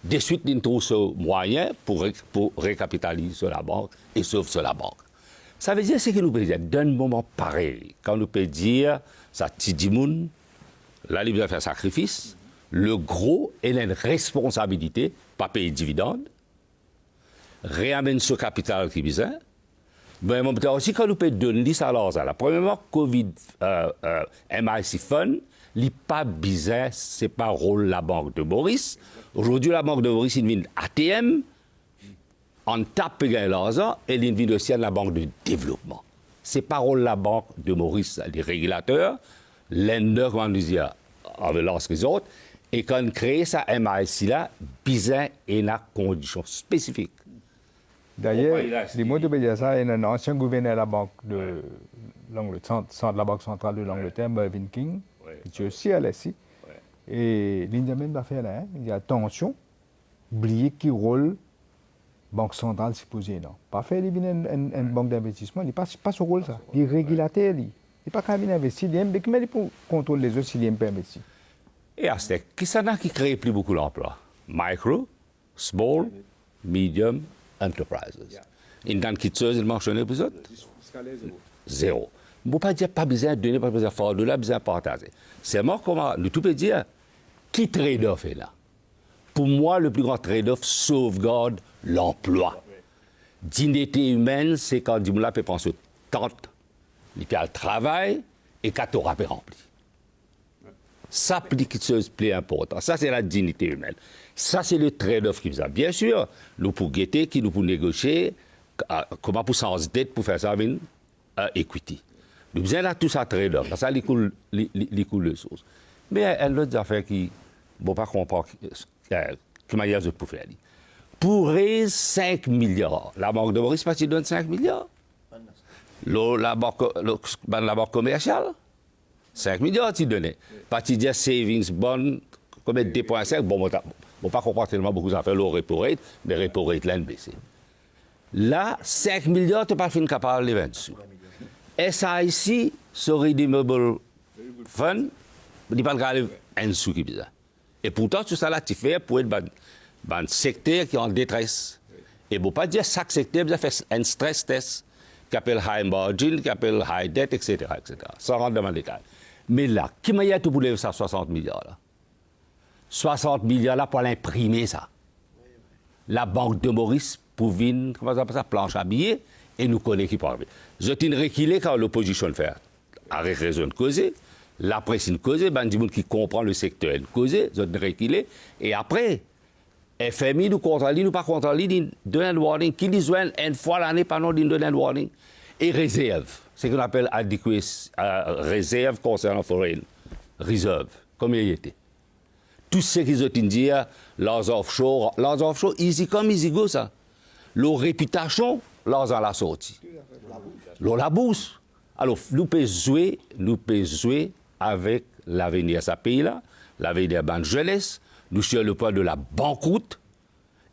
de suite, il trouve ce moyen pour récapitaliser sur la banque et sauver sur la banque. Ça veut dire ce que nous pouvons dire d'un moment pareil, quand nous pouvons dire, ça tidimoun, là, il va faire sacrifice, le gros, il a une responsabilité, pas payer de dividendes, réamène ce capital qui besoin. Mais aussi, quand nous pouvons donner ça alors, premièrement, Covid, MIC Fund, n'est pas bizarre, ce n'est pas rôle la Banque de Maurice. Aujourd'hui, la Banque de Maurice, il vient ATM, on tape l'argent, et il vient aussi à la Banque de Développement. Ce n'est pas rôle la Banque de Maurice, les régulateurs, lender, comme on dit, avec les autres, et quand on crée ça, MASI là, bizarre et dans conditions spécifiques. D'ailleurs, les mots de dire ça, il y a un ancien gouverneur de la Banque de l'Angleterre, de la Banque centrale de l'Angleterre, Mervyn King, qui est aussi à l'ESI. Et l'Indiamen va faire là, il y a attention, oublier qui rôle Banque centrale supposée, non. Pas faire une banque d'investissement, il n'est pas son rôle ça. Il est régulateur, il n'est pas capable d'investir, il est pour contrôler les autres s'il n'est pas investi. Et à ce qui ça qui crée plus beaucoup d'emplois? Micro, small, medium enterprises. Et dans qui chose il mentionne plus autres? Zéro. Je ne peux pas dire pas besoin de donner, pas besoin de faire de là, besoin de partager. C'est moi comment, nous tout peut dire, qui trade-off est là? Pour moi, le plus grand trade-off sauvegarde l'emploi. Dignité humaine, c'est quand on peut penser au temps, il peut le travail et quand on peut remplir. Ça, c'est quelque chose de plus important. Ça, c'est la dignité humaine. Ça, c'est le trade-off qui nous a. Bien sûr, nous pour guetter, qui nous pour négocier, comment pour s'endetter pour faire ça avec une equity. Nous avons tout ça trade-off. Ça, les coule de choses. Mais il y a l'autre affaire qui ne vont pas comprendre que manière de pour faire. Pour raise 5 milliards, la Banque de Maurice, pas donne 5 milliards. La banque commerciale, 5 milliards, tu donnais. Pas tu dis savings bond, comme 2,5, bon, on pas comprendre tellement beaucoup d'affaires, le repo rate, mais repo rate là, baissé. Là, 5 milliards, tu n'es pas fin capable de les vendre dessus. SIC, ce Redeemable Fund, il n'y a pas de grave en dessous qui est bizarre. Et pourtant, tout ça là, tu fais pour être un secteur qui est en détresse. Et pour ne pas dire chaque secteur, vous fait un stress test qui appelle high margin, qui appelle high debt, etc., etc. Sans rentrer dans le détail. Mais là, qui m'a dit tout pour lever ça 60 milliards là? 60 milliards là pour l'imprimer ça. La Banque de Maurice pour venir, comment ça s'appelle ça, planche à billets, et nous connaissons qui parle. Je t'ai reculé quand l'opposition fait, avec raison de causer. La presse une cause, ben du monde qui comprend le secteur une cause, je t'ai reculé. Et après, FMI nous contrôle, nous pas contrôle, nous donne un warning, qui dit une fois l'année, pas non, nous donne un warning. Et réserve, c'est ce qu'on appelle réserve concernant foreign reserve, comme il était. Tout ce qu'ils ont dit, leurs offshore, easy come, easy go, ça. Leur réputation, leurs en la sortie. La bourse. Alors, nous pouvons jouer avec l'avenir de ce pays-là, l'avenir de jeunesse. Nous sommes sur le point de la banqueroute.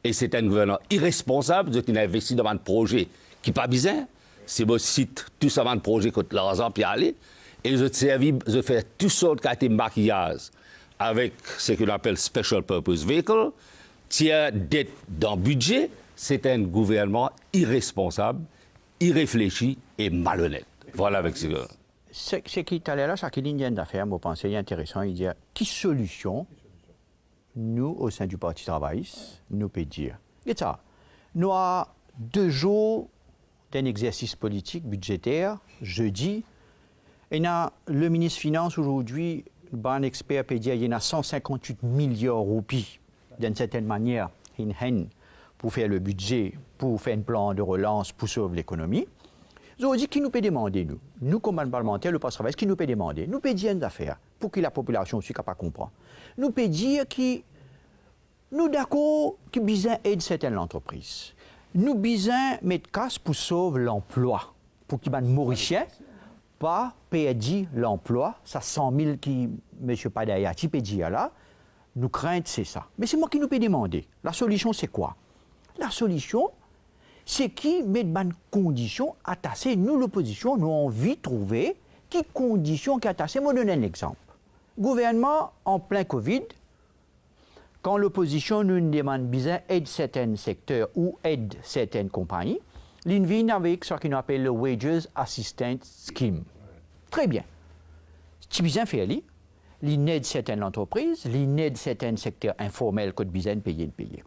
Et c'est un gouvernement irresponsable qui a investi dans un projet qui n'est pas bizarre. C'est mon site, tout ça, un projet contre l'argent, puis aller. Et je fais toutes sortes de maquillage avec ce qu'on appelle Special Purpose Vehicle. Tiens, dette dans le budget, c'est un gouvernement irresponsable, irréfléchi et malhonnête. Voilà avec ce que... C'est qui est allé là, chaque ligne d'affaires, moi, je pense, c'est intéressant. Il dit, quelle solution, nous, au sein du Parti travailliste, nous pouvons dire? Et ça, nous avons 2 jours d'un exercice politique, budgétaire, jeudi, et le ministre des Finances, aujourd'hui, un expert peut dire qu'il y a 158 milliards de roupies, d'une certaine manière, pour faire le budget, pour faire un plan de relance, pour sauver l'économie. Nous dit qui nous peut demander, nous comme parlementaires, le Parti travailliste, qui nous peut demander? Nous peut dire une affaire, pour que la population aussi capable de comprendre. Nous peut dire que nous d'accord que besoin aide certaines entreprises. Nous besoin mettre casse pour sauver l'emploi, pour que les Mauriciens pas perdre l'emploi, ça 100 000 qui M. Padaya, qui peut dire là, nous craignons c'est ça. Mais c'est moi qui nous peux demander. La solution c'est quoi? La solution, c'est qui met de conditions attachées. Nous, l'opposition, nous avons envie de trouver qui conditions qui attachées. Moi, je donne un exemple. Gouvernement en plein Covid, quand l'opposition nous demande besoin aide certains secteurs ou aide certaines compagnies, l'on vient avec ce qu'on appelle le Wages Assistance Scheme. Très bien. Si besoin faire, l'on aide certaines entreprises, l'on aide certains secteurs informels que besoin de payer.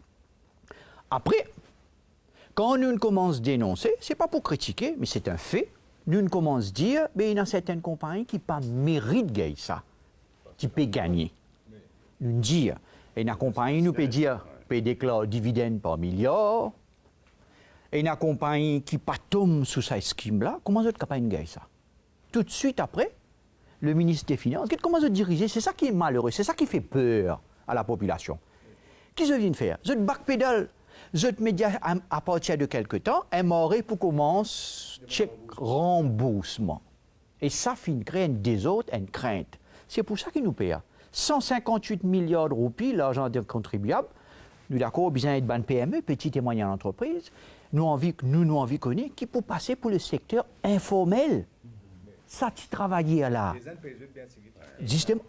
Après, quand nous commençons à dénoncer, ce n'est pas pour critiquer, mais c'est un fait, nous commençons à dire, il y a certaines compagnies qui n'ont pas mérite de ça. qui peut gagner. Nous dire, et une compagnie nous peut dire, peut déclarer dividende par milliard, et une compagnie qui pas tombe sous cette scheme-là, comment vous êtes capable de gagner ça? Tout de suite après, le ministre des Finances, comment vous diriger? C'est ça qui est malheureux, c'est ça qui fait peur à la population. Qu'est-ce que vous venez faire? Vous êtes backpedal, vous êtes média à partir de quelque temps, et moré pour commencer check remboursement. Et ça finit créer une désordre, une crainte. C'est pour ça qu'ils nous payent. 158 milliards de roupies, l'argent des contribuables. Nous, d'accord, besoin de bonnes PME, petites et moyennes entreprises. Nous envie connaît qui peut passer pour le secteur informel. Ça, tu travailles là. Justement,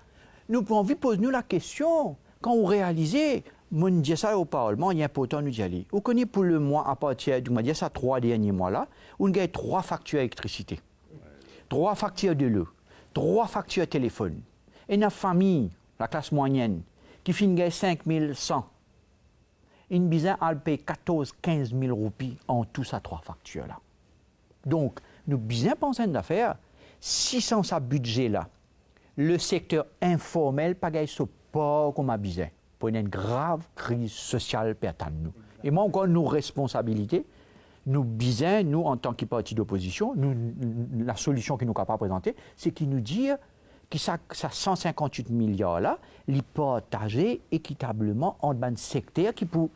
nous avons envie de poser nous la question. Quand vous réalisez, moi, je dis ça au Parlement, il y a important de nous y aller. Vous connaissez pour le mois, à partir du mois, je dis ça 3 derniers mois-là, où on a 3 factures d'électricité, 3 factures de l'eau, 3 factures de téléphone. Et une famille, la classe moyenne, qui finit 5 100, une bizarre, elle paye 14-15 000 roupies en tout ça 3 factures-là. Donc, nous bien pensons d'affaires, si sans ce budget-là, le secteur informel pas gagné ce pas comme a besoin pour une grave crise sociale pour nous. Et moi encore nos responsabilités, nous besoin nous en tant que parti d'opposition, la solution que nous capable présenter, c'est qu'il nous dit que ça 158 milliards là, les partager équitablement entre les secteurs qui pour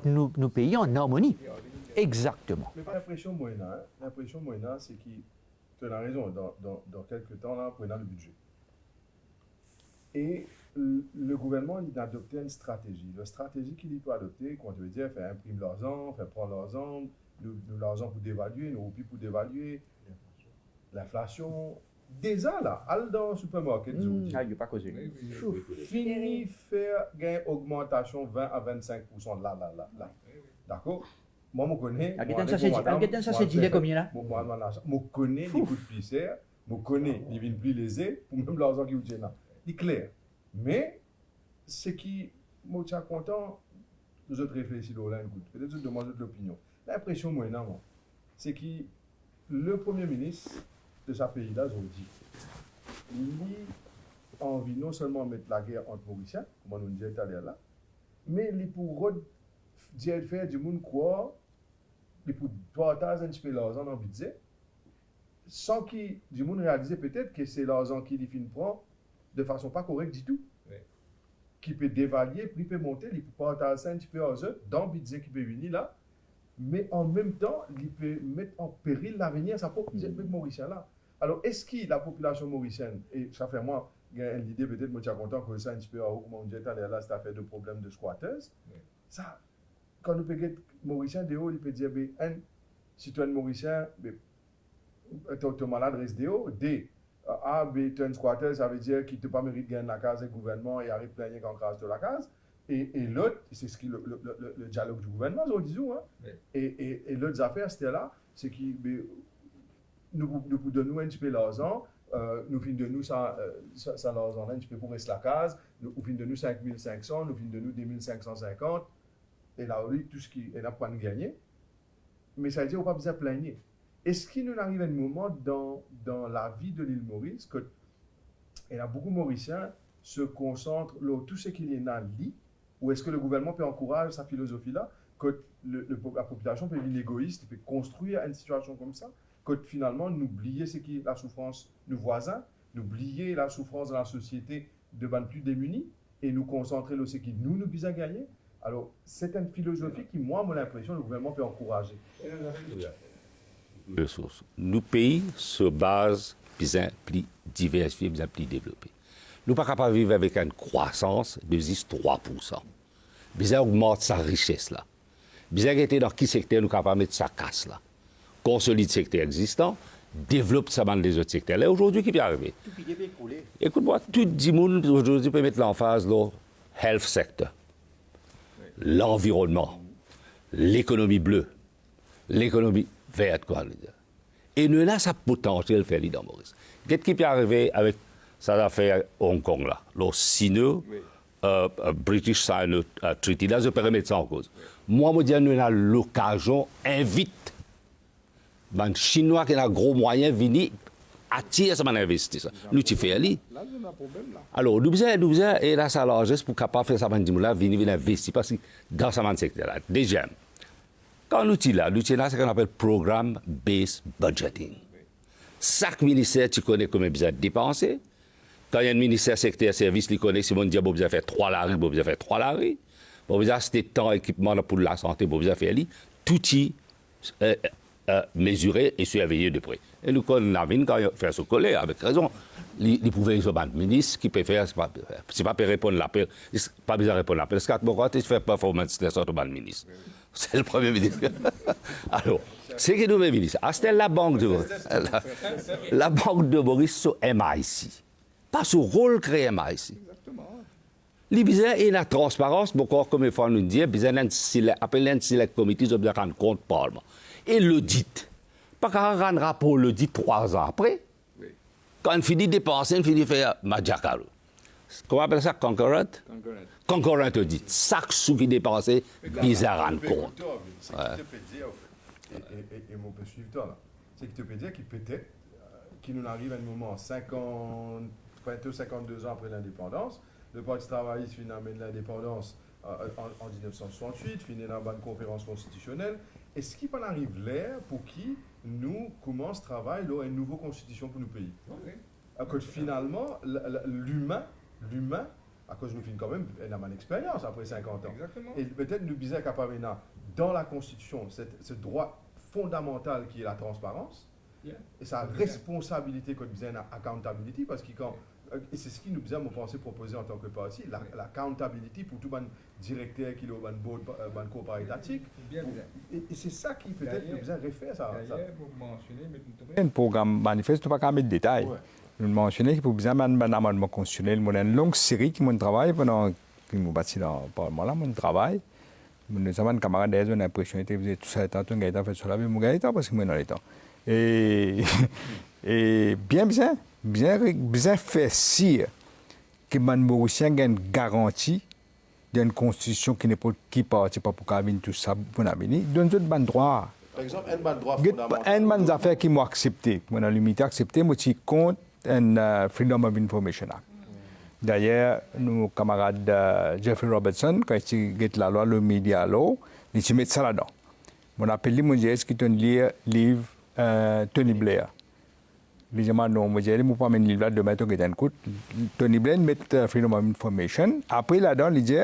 nous payer en harmonie. Exactement. Mais l'impression moyenne, c'est que tu as raison, dans quelques temps, là, prenant le budget. Et le gouvernement, il a adopté une stratégie. La stratégie qu'il peut adopter, quand tu veux dire, faire imprimer l'argent, faire prendre l'argent, l'argent pour dévaluer, nos roupies pour dévaluer, l'inflation. Déjà là, aller dans le supermarché, il n'y a pas causé. Fini faire une augmentation 20 à 25% là. D'accord? Moi, je connais. Ça, c'est dit combien là? Je connais les coups de plissaire, je connais les vignes plus lésées, pour même l'argent qui vous tient là. C'est clair. Mais, ce qui, moi, je suis content, nous autres réfléchissons là, peut-être que je demande de l'opinion. L'impression, moi, non, c'est que le Premier ministre de ce pays-là, je vous dis, il a envie non seulement de mettre la guerre entre Mauriciens, comme on nous disait tout à l'heure là, mais il pour faire du monde croire, il pour partager un petit peu l'argent dans le budget, sans qu'il du monde réalise peut-être que c'est l'argent qu'il prend de façon pas correcte du tout. Oui. Qui peut dévaluer, puis il peut monter, il peut partager un petit peu dans le budget qui peut venir là, mais en même temps, il peut mettre en péril l'avenir de sa propre mauricien là. Alors, est-ce que la population mauricienne, et ça fait moi, l'idée peut-être, moi je suis content que ça un petit peu, comment on dit, là, c'est affaire de problème de squatters. Oui. Ça, quand nous payons mauricien de haut, il peut dire, un citoyen mauricien, tu es malade, reste de haut. D, tu es un squatter, ça veut dire qu'il ne pas mérite de gagner la case du gouvernement et arrive plein quand case de la case. Et l'autre, c'est ce qui le dialogue du gouvernement, on dit, hein. Oui. Et l'autre affaire, c'était là, c'est que nous donnons un petit peu l'argent, nous finissons de nous ça l'argent, un petit peu pour rester la case, nous finissons de nous 5 500, nous finissons de nous 2 550, et là, tout ce qui est là pour nous gagner. Mais ça veut dire qu'on n'a pas besoin de plaigner. Est-ce qu'il nous arrive un moment dans la vie de l'île Maurice que il y a beaucoup de Mauriciens se concentrent sur tout ce qu'il y a dans le lit, ou est-ce que le gouvernement peut encourager sa philosophie-là, que la population peut être égoïste, peut construire une situation comme ça, que finalement, n'oublier ce qui est la souffrance de nos voisins, n'oublier la souffrance de la société de ban plus démunis, et nous concentrer sur ce qui nous besoin gagner. Alors, c'est une philosophie qui, moi, j'ai l'impression que le gouvernement peut encourager. Ressources. Nos pays se basent bien plus diversifiés, bien plus développés. Nous ne sommes pas capables de vivre avec une croissance de 3%. Bien augmente sa richesse là. Bien était dans quel secteur nous sommes capables de mettre sa casse là. Consolide le secteur existant, développe ça dans les autres secteurs. Là, aujourd'hui, qui peut arriver? Écoute-moi, tout le monde aujourd'hui peut mettre l'emphase dans le health sector, l'environnement, l'économie bleue, l'économie verte, quoi. Et nous avons sa potentiel faire dans Maurice. Qu'est-ce qui peut arriver avec ça affaire Hong Kong là, le Sino British Sino Treaty, là je peux remettre ça en cause. Moi, je dis nous avons l'occasion, invite les Chinois qui ont un gros moyen venir attirer ces investisseurs. Nous, tu fais ali. Alors, nous besoin, et là, ça l'argent pour capable faire ça, venir investir, parce que dans ce secteur-là. Deuxième, quand nous sommes là, ce qu'on appelle programme based budgeting. Chaque ministère, tu connais combien besoin de dépenser. Quand il y a un ministère secteur service, il connaît si on dit, bon, besoin faire 3 laris, bon, besoin faire 3 laris. Bon, besoin c'était temps, équipement pour la santé, bon, besoin faire li. Tout y mesuré et surveillé de près. Et nous, quand on a vu, quand on fait ce collègue, avec raison, il pouvait y avoir un ministre qui peut faire, c'est pas pour répondre à l'appel, pas besoin de répondre à l'appel. Parce que quand tu fais performance, c'est le ministre. C'est le premier ministre. Alors, c'est que nous, ministre, c'était la banque de Maurice sur MIC. Pas sur rôle créé MIC. Les bizarres et la transparence, beaucoup comme il faut nous dire, bizarre appeler un select committee, ils doivent rendre compte parlement. Et l'audit. Pas qu'à rendre rapport l'audit 3 ans après. Quand on finit de dépenser, on finit de faire Madjakalo. Comment on appelle ça? Concurrent audit. Chaque sou qui dépensé, bizarre rendre compte. C'est que tu peux dire, et mon peu suivre toi là, c'est que tu peux dire qu'il peut-être, qu'il nous arrive à un moment 52 ans après l'indépendance, le Parti travailliste finit amène l'indépendance en 1968, finit la bonne conférence constitutionnelle. Est-ce qu'il en arrive l'air pour qui nous commence travail là une nouvelle constitution pour nos pays? Que finalement l'humain, à cause nous finissons quand même une expérience après 50 ans. Exactement. Et peut-être nous disons capable dans la constitution ce droit fondamental qui est la transparence et sa responsabilité que nous disons accountability parce que quand et c'est ce qui nous besoin de penser proposer en tant que parti, la accountability pour tout le directeur qui est au board corporate étatique. Et c'est ça qui peut-être nous besoin de refaire ça. Un programme manifeste, tu ne peux pas mettre de détails. Nous mentionnons qu'il faut besoin d'un amendement constitutionnel. Nous avons une longue série qui mon travail pendant que nous bâtis dans le Parlement là, mon travail. Nous avons un camarade d'ailleurs, on a l'impression que vous êtes tout ça, tant que fait sur la vie, mon gars, parce que moi dans les temps. Et bien faire si que les Mauriciens ont une garantie d'une constitution qui n'est pas qui partit pas pour qu'avine tout ça pour l'avenir. Donne d'autres bons droits. Par exemple, un bon droit fondamental. Un bon affaire qui m'a accepté, moi dans l'unité accepté, moi je compte un Freedom of Information Act. D'ailleurs, nos camarades Jeffrey Robertson, quand il a la loi, le Media Law, ils mettent ça là-dedans. Mon appel, moi j'ai écrit un livre Tony Blair. Les gens non, moi j'ai dit, moi pas un livre là de mettre un coup. Tony Blair met Freedom of Information. Après là-dedans, il dit,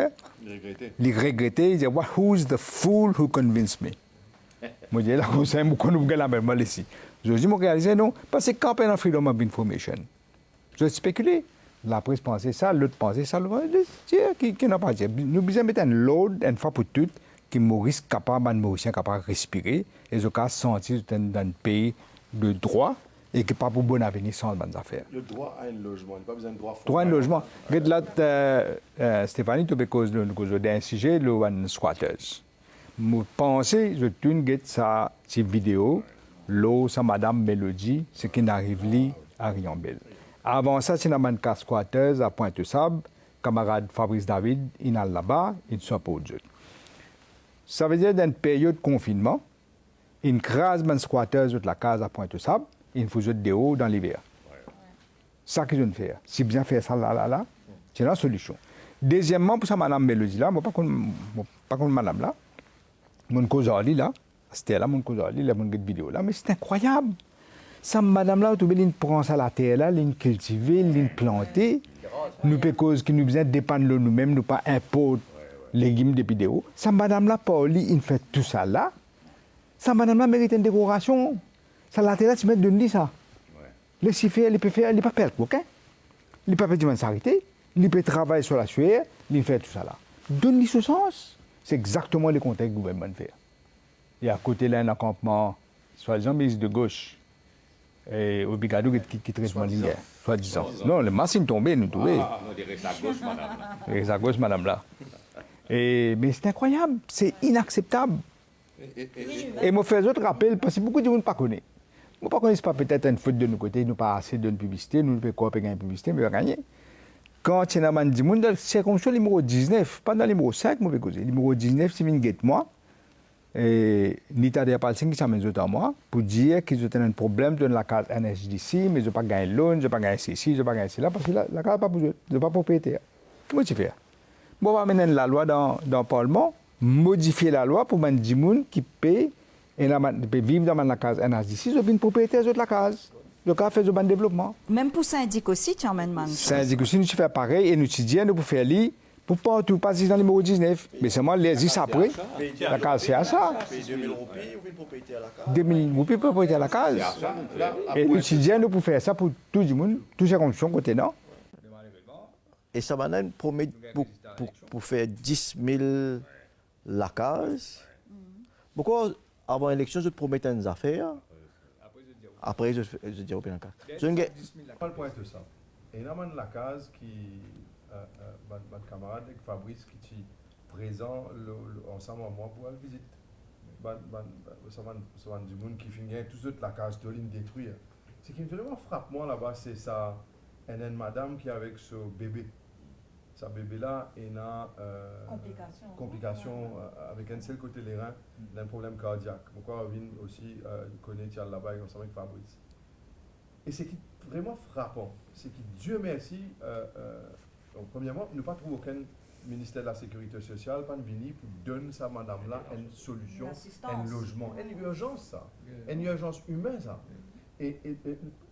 il regrettait, il dit, who's the fool who convinced me? Moi j'ai dit, là, vous savez, moi nous la même mal ici. Je dis, moi réalisé non, parce que quand on a Freedom of Information, je spéculé. La presse pensait ça, l'autre pensait ça, qui n'a pas dit. Nous besoin mettre un load, une fois pour toutes, qui Maurice capable, un Mauricien capable de respirer, et je cas sentir dans un pays de droit, et qui pas pour bon avenir sans bonnes affaires. Le droit à un logement, il n'y a pas besoin de droit fondamental. Droit à un logement. Regarde là, Stéphanie, tu peux causer d'un sujet, le squatters. Je pensais, je tourne ça, cette vidéo, l'eau, ça Madame Mélodie, ce qui n'arrive pas à Riambel. Avant ça, c'est un cas squatters à Pointe-Sable, camarade Fabrice David, il est là-bas, il ne soit pas au jeu. Ça veut dire dans une période de confinement, il crase les squatters de la case à Pointe-Sable, il faut jeter dehors dans l'hiver. Ça qu'ils ont fait. Si bien faire ça là, c'est la solution. Deuxièmement, pour ça, Madame Mélodie là, moi pas contre Madame là, mon causali là, c'était là mon causali, là mon vidéo là, mais c'est incroyable. Ça, madame là, tu veux prend ça la terre là, l'une cultiver, l'une planter. Nous peut cause qui nous besoin dépendre de nous-mêmes, nous pas importe légumes depuis des hauts. Ça, madame là, Pauli, il fait tout ça là. Ça, madame là, mérite une décoration. Ça, la terre là, tu mets de lui ça. Laissez faire, il peut faire, il peut pas perdre, ok? Il peut pas dire s'arrêter, il peut travailler sur la sueur, il fait tout ça là. Donne-lui ce sens. C'est exactement le contexte que le gouvernement fait. Et à côté là, un accampement, soi-disant, ministre de gauche. Et au Bigado qui traite mal hier, soi-disant. Non, les machines tombées, nous trouvons. Non, il reste à gauche, madame là. Il reste à gauche, madame là. Mais c'est incroyable, c'est inacceptable. Et moi, fais autre rappel, parce que beaucoup de gens ne pas connaissent. Nous ne connaissons pas peut-être une faute de nos côtés, nous pas assez de publicité, nous ne pouvons pas gagner une publicité, mais on va gagner. Quand il y a un monde, c'est comme ça, le numéro 19, pas dans le numéro 5, moi, le numéro 19, c'est une guette moi. et Nita de Palsing qui s'amène à moi pour dire qu'ils ont un problème de la case NHDC, mais ils n'ont pas gagné loan, ils n'ont pas gagné ceci, ils n'ont pas gagné cela, parce que la case n'est pas pour eux, ils n'ont pas propriétaire. Comment tu fais? Bon, on va amener la loi dans le Parlement, modifier la loi pour que les gens qui payent et vivent dans la case NHDC, ils ont une propriétaire de la case. Le cas fait un développement. Même pour syndic aussi, tu emmènes man. Syndic aussi, nous faisons pareil et nous disons, nous pouvons faire lire. Pour pas tout passer dans le numéro 19. Mais c'est moi, les 10 après, la case c'est à ça. 2000 roupies ou une propriété à la case. 2000 roupies pour propriété à la case. Et nous disons, nous pouvons faire ça pour tout le monde, toutes ces conditions côté non. Et ça m'a promis pour faire 10 000 la case. Pourquoi, avant l'élection, je te promets des affaires. Après, je dis au bien la case. Pas le point de ça. Et là, la case qui. Mon camarade Fabrice qui est présent ensemble avec moi pour la visite. Ça va du monde qui finit toute la case de l'île détruire. Ce qui vraiment frappe moi là-bas, c'est ça. Une madame qui est avec ce bébé. Ce bébé-là, il a complications avec un seul côté les reins d'un problème cardiaque. Pourquoi Vin aussi connaît là-bas ensemble avec Fabrice. Et ce qui est vraiment frappant, c'est que Dieu merci. Donc, premièrement, nous n'avons pas trouvé aucun ministère de la Sécurité sociale pas venu pour donner ça, madame-là, une solution, un logement. Une urgence, ça. Une urgence humaine, ça. Et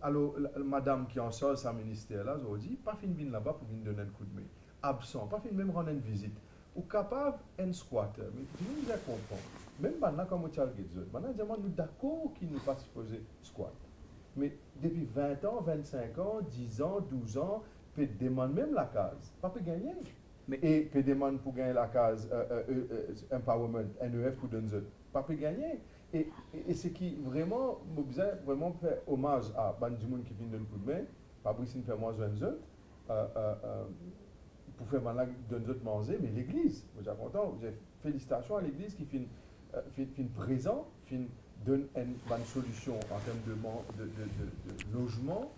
alors, madame qui en sort sa ministère-là, je vous dis, pas fin venir là-bas pour venir donner un coup de main. Absent, pas fin même rendre une visite. Ou capable, un squatter. Mais vous devez comprendre. Même maintenant, comme vous avez dit, maintenant, nous d'accord qu'il n'est pas supposé squat. Mais depuis 20 ans, 25 ans, 10 ans, 12 ans, peut demander même la case, pas peut gagner. Et peut demander pour gagner la case empowerment, NEF pour donner, pas peut gagner. Et ce qui vraiment fait hommage à Bandimoun qui vient de coup de main, Fabrice fait moins de pour faire maintenant donner d'autres manger, mais l'église, vous êtes content, félicitations à l'église qui fait présent, qui donne une bonne solution en termes de logement.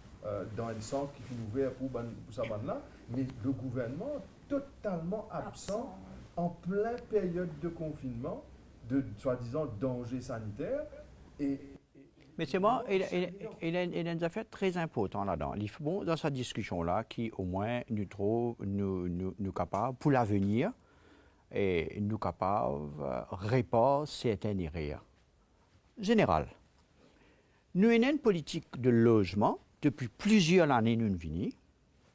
Dans un centre qui est ouvert pour sa bande-là, mais le gouvernement totalement absent en pleine période de confinement, de soi-disant danger sanitaire. Mais c'est moi, il a une affaire très importante là-dedans. Il faut, bon, dans cette discussion-là, qui au moins nous trouve, nous capables, pour l'avenir, et nous capables de répondre certaines erreurs. Général, nous avons une politique de logement. Depuis plusieurs années, nous venons.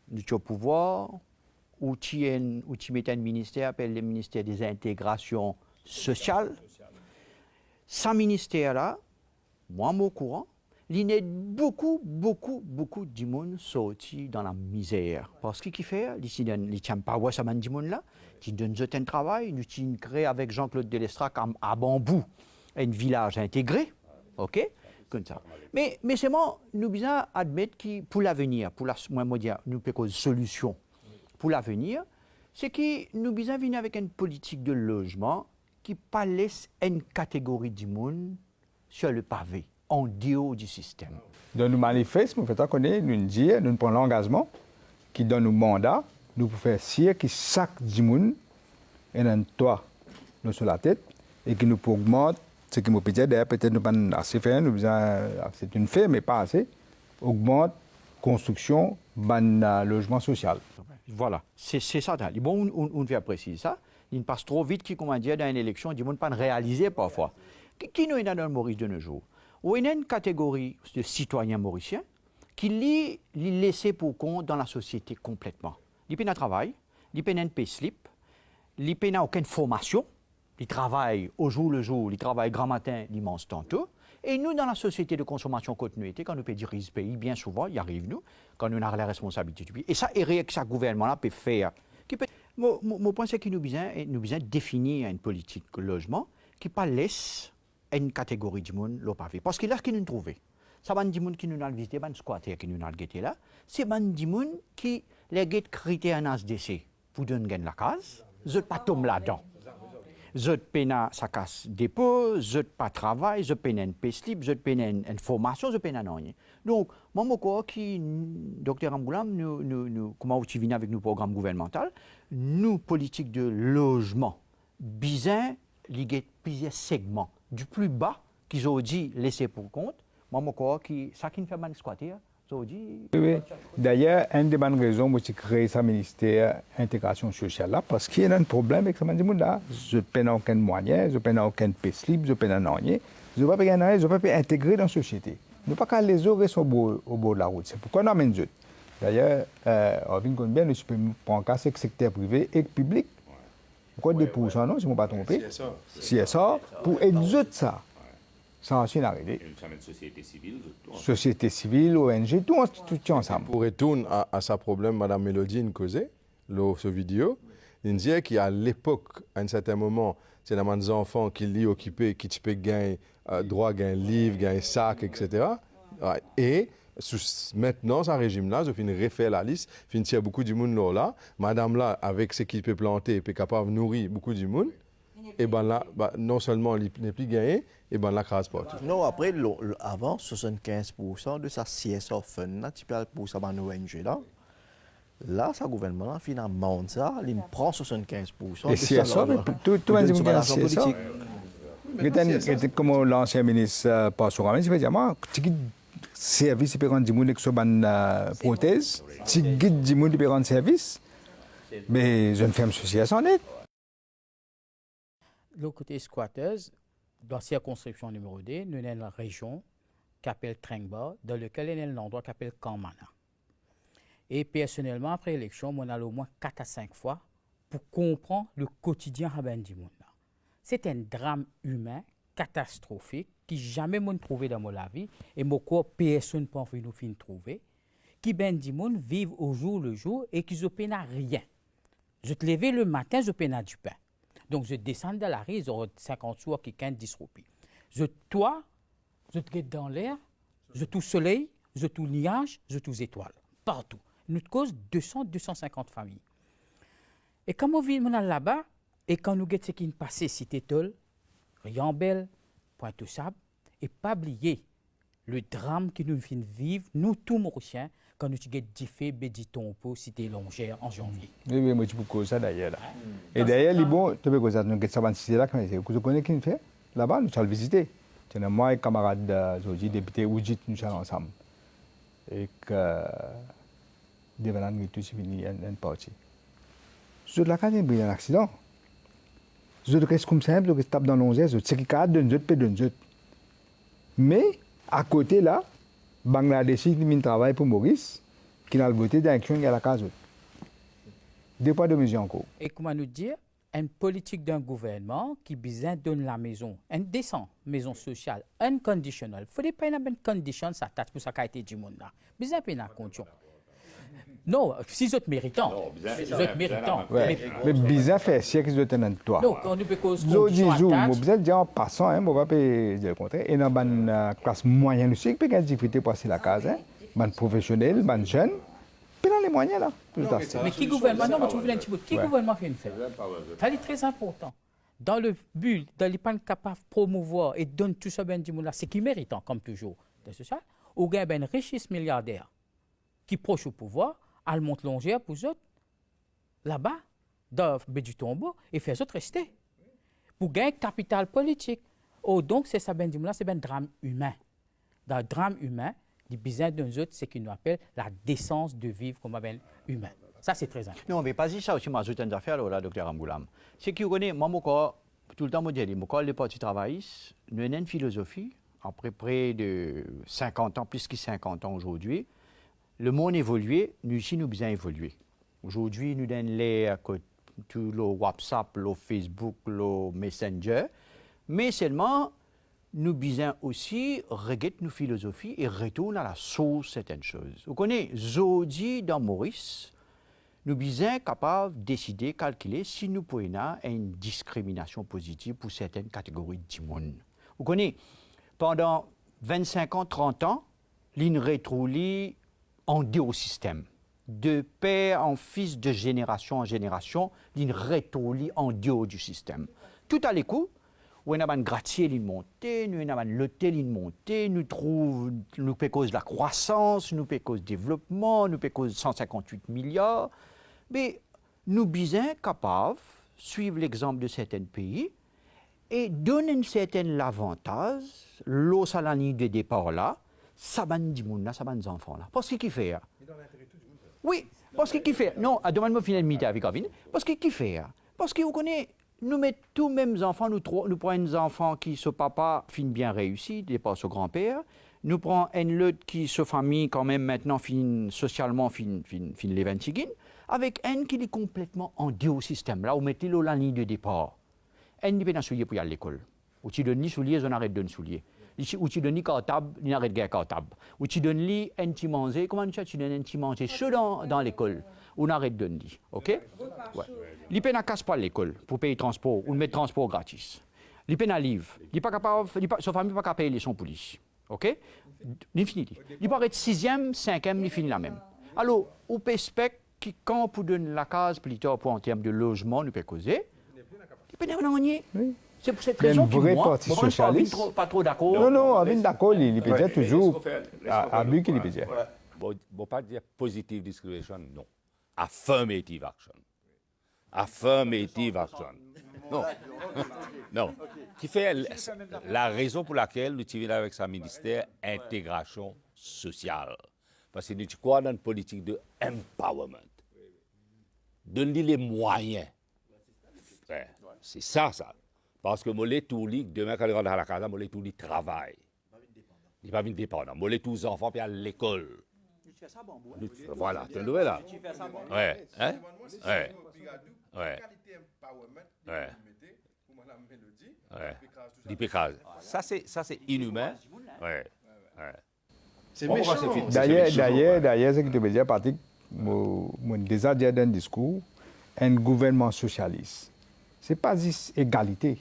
Nous avons pouvoir, où tu mets un ministère, appelle le ministère des intégrations sociales. Ce ministère-là, moi, au courant, il y a beaucoup de monde sorti dans la misère. Parce qu'il fait, il ne tient pas à ce monde-là, il donne un travail, nous créons avec Jean-Claude Delestrac à Bambou un village intégré. OK? Comme ça. Mais c'est moi, nous devons admettre que pour l'avenir, nous pouvons une solution pour l'avenir, c'est que nous devons venir avec une politique de logement qui ne pas laisse une catégorie du monde sur le pavé, en dehors du système. Dans nos manifestes, nous faisons connaître, nous disons, nous prenons l'engagement qui donne nous mandat, nous pouvons faire sûr que chaque du monde ait un toit sur la tête et que nous pouvons augmenter. Ce qui me dit, d'ailleurs, peut-être nous pas assez fait, c'est une fait, mais pas assez, augmente construction, logement social. Voilà, c'est ça. Bon, on fait préciser ça. Il passe trop vite qu'il comment dire dans une élection, il ne pas réaliser parfois. Qui nous est dans le Maurice de nos jours? Ou il y a une catégorie de citoyens mauriciens qui les laissent pour compte dans la société complètement. Ils n'ont pas de travail, ils n'ont pas de payslip, ils n'ont aucune formation. Ils travaillent au jour le jour, ils travaillent grand matin, dimanche tantôt. Et nous, dans la société de consommation continuité, quand nous pouvons diriger ce pays, bien souvent, il arrive nous, quand nous avons la responsabilité du pays. Et ça, que ce gouvernement-là peut faire. Mon point, c'est que nous devons définir une politique de logement qui ne pas laisse une catégorie du monde le pavé. Parce que là, ce que nous trouvons, c'est des gens qui nous ont visité, des squatters qui nous ont guetté là, c'est des gens qui les guettent critères en SDC pour donner la case, ils ne pas tomber là-dedans. Je peine sa casse dépôt, je pas travail, je peine un payslip, je peine une formation, je peine un rien. Donc, moi, qui, docteur Amboulam, nous, comment tu viens avec nos programmes gouvernementaux, nous, politique de logement, bizarre, il y a plusieurs segments. Du plus bas, qu'ils ont dit laisser pour compte, moi, je crois que ça qui ne fait mal squatter, ils ont dit. Oui. D'ailleurs, une des bonnes raisons pour créer ce ministère d'intégration sociale là, parce qu'il y a un problème avec ce monde là. Je ne paie aucun moyen, je ne paie aucun slip, je ne paie rien. Je ne peux pas payer rien, je ne peux pas intégrer dans la société. Nous ne pouvons pas les autres sont au bord de la route. C'est pourquoi nous amènons eux. D'ailleurs, on vient bien, nous pouvons prendre le secteur privé et public. Pourquoi 2%, non, si je ne me pas trompé? CSA, pour aider ça. Ça a ensuite arrêté. Une société civile. Société civile, ONG, tout ensemble. Pour retourner à ce problème, Mme Mélodie nous causait, ce vidéo, il disait qu'à l'époque, à un certain moment, c'est des enfants qui l'y occupaient, qui peuvent gagner droit, gagner livre, gagner sac, etc. Et maintenant, ce régime-là, je finis refaire la liste, je finis beaucoup de monde là. Madame là, avec ce qu'il peut planter, est capable de nourrir beaucoup de monde. Et ben là, non seulement il n'est plus gagné, et ben là, crase pas. Non, après, avant, 75% de sa CSR fund, là, tu peux pour ça, ONG là. Là, ce gouvernement, finalement, ça, il prend 75%. Et CSA, tout le monde dit CSA. Comme l'ancien ministre Passoura, il veut dire, moi, service qui peut rendre du monde avec une prothèse, tu guides du monde qui peut rendre service, mais je ne fais pas association net. Le côté squatters, dans la circonscription numéro 2, nous avons une région qui s'appelle Trengba, dans laquelle nous avons un endroit qui s'appelle Kamana. Et personnellement, après l'élection, on a au moins 4 à 5 fois pour comprendre le quotidien du monde. C'est un drame humain catastrophique qui jamais m'ont trouvé dans ma vie et pourquoi personne ne peut nous trouver, qui du monde vivent au jour le jour et qui ne peine à rien. Je te levais le matin, je peine à du pain. Donc je descends dans la rue, ils auront 50 sous, quelqu'un 10 roupies. Je te guette dans l'air, je touche soleil, je touche nuage, je touche étoile, partout. Nous cause 200-250 familles. Et quand on vit là-bas, et quand nous guettons ce qui nous passe, Cité Tol, Riambel, Pointe-aux-Sables, et pas oublier le drame que nous vivons, nous tous Mauriciens, quand nous avons diffé Béditon-Pau, Cité Longère en janvier. Oui, moi je peux causer ça d'ailleurs. Et d'ailleurs, les bons, tu peux causer ça, nous avons cité là, vous connaissez qui nous fait là-bas, nous allons visiter. C'est moi et camarade Zoji, député Oujit, nous allons ensemble. Et que devant nous tous fini une partie. Je la quand il y a un accident. Je reste comme ça, je tape dans l'onzième, je sais qu'il y a d'un autre, d'un autre. Mais à côté là, Bangladesh qui travaille pour Maurice, qui a voté d'action à la case. Deux poids de mesure encore. Et comment nous dire, une politique d'un gouvernement qui besoin donne la maison, une décente maison sociale, unconditional. Il ne faut pas une condition ça tâche pour ça qu'a été du monde là. Besoin pas une condition. Non, si vous êtes méritant. Vous êtes méritant. Mais bizarre fait, c'est que vous êtes un toi. Donc, on ne peut cause condition à tâche. Vous êtes déjà en passant, on ne va pas dire le contraire. Et dans une classe moyenne aussi, qui peut avoir difficulté pour passer la case, un professionnel, un jeune, puis dans les moyens là. Mais qui gouvernement, non, je vous un petit peu, qui gouvernement fait une fête? Ça c'est très important. Dans le but, dans les pas capables de promouvoir et de donner tout ça ben du monde là, c'est qui méritant, comme toujours, c'est ça? Ou bien un richesse milliardaire qui proche au pouvoir, elle monte longère pour eux autres, là-bas, dans du tombeau, et fait eux autres rester. Pour gagner capital politique. Oh, donc, c'est ça, ben, c'est un drame humain. Dans le drame humain, le besoin d'un autre, c'est ce qu'on appelle la décence de vivre comme un humain. Ça, c'est très important. Non, mais pas dit ça aussi, moi, j'ai une affaire, là, docteur Amboulam. C'est que vous connaissez, moi, tout le temps, je dis, moi, les partis travaillistes, nous avons une philosophie, après près de 50 ans, plus que 50 ans aujourd'hui. Le monde évolue, nous aussi, nous besoin évoluer. Aujourd'hui, nous donnons tout le WhatsApp, le Facebook, le Messenger, mais seulement, nous besoin aussi regarder nos philosophies et retourner à la source certaines choses. Vous connaissez, aujourd'hui, dans Maurice, nous besoin capables de décider, calculer si nous pouvons avoir une discrimination positive pour certaines catégories de monde. Vous connaissez, pendant 25 ans, 30 ans, l'in rétrouli en deux systèmes. De père en fils, de génération en génération, l'in rétrouli en deux du système. Tout à l'écoute, où on a un gratte-ciel qui monte, nous avons un lotel qui monte, nous trouvons, nous cause la croissance, nous cause le développement, nous cause 158 milliards. Mais nous sommes capables de suivre l'exemple de certains pays et donne un certain avantage, l'eau salani de départ là, ça va dire là, ça va des enfants là. Parce qu'il fait. Oui, parce qu'il fait. Non, demande-moi finir de avec Avin. Parce qu'il fait. Parce que vous connaissez, nous mettons tous mêmes enfants, nous prenons des enfants qui, ce papa, fin bien réussi, dépasse au grand-père. Nous prenons un autre qui, ce famille, quand même, maintenant, socialement, fin les 26 avec un qui est complètement en dehors système. Là, vous mettez la ligne de départ. Un n'est pas soulier pour y aller à l'école. Ou tu donnes ni soulier, on arrête de soulier. Ou tu donnes ni cartable, on arrête de cartable. Ou tu donnes ni un petit manger, comment tu donnes un petit manger chaud dans l'école. On arrête de donner. OK? Ouais. L'IP n'a casse pas l'école pour payer le transport ou mettre transport gratis. L'IP n'a livre. Il n'est pas capable, sa famille n'est pas capable de payer son police. OK? Il finit. Il peut être 6e, 5e, il finit la même. Alors, on peut espérer que quand on donne la case plus tard pour en termes de logement, nous peut causer. Il peut pas gagner. C'est pour cette raison que moi, pas trop d'accord. Non, avec d'accord, il peut dire toujours à but qu'il peut dire. Bon, pas dire positive discrimination, non. Affirmative action. Affirmative action. Non. Non. Qui fait la raison pour laquelle nous tirons avec sa ministère intégration sociale. Parce que nous croyons dans une politique de empowerment. Donner les moyens. C'est ça. Parce que moi, les tous les demain, quand je rentre à la casa, moi, les tous les travail. Il n'est pas indépendant. Moi, les tous les enfants, puis à l'école. Voilà, tu le vois là. Ouais. Hein? Ouais. Ouais. Ouais. Ça, c'est inhumain. Ouais. C'est méchant. D'ailleurs, ce que tu veux dire, Patrick, moi, déjà dit dans le discours, un gouvernement socialiste, ce n'est pas juste égalité.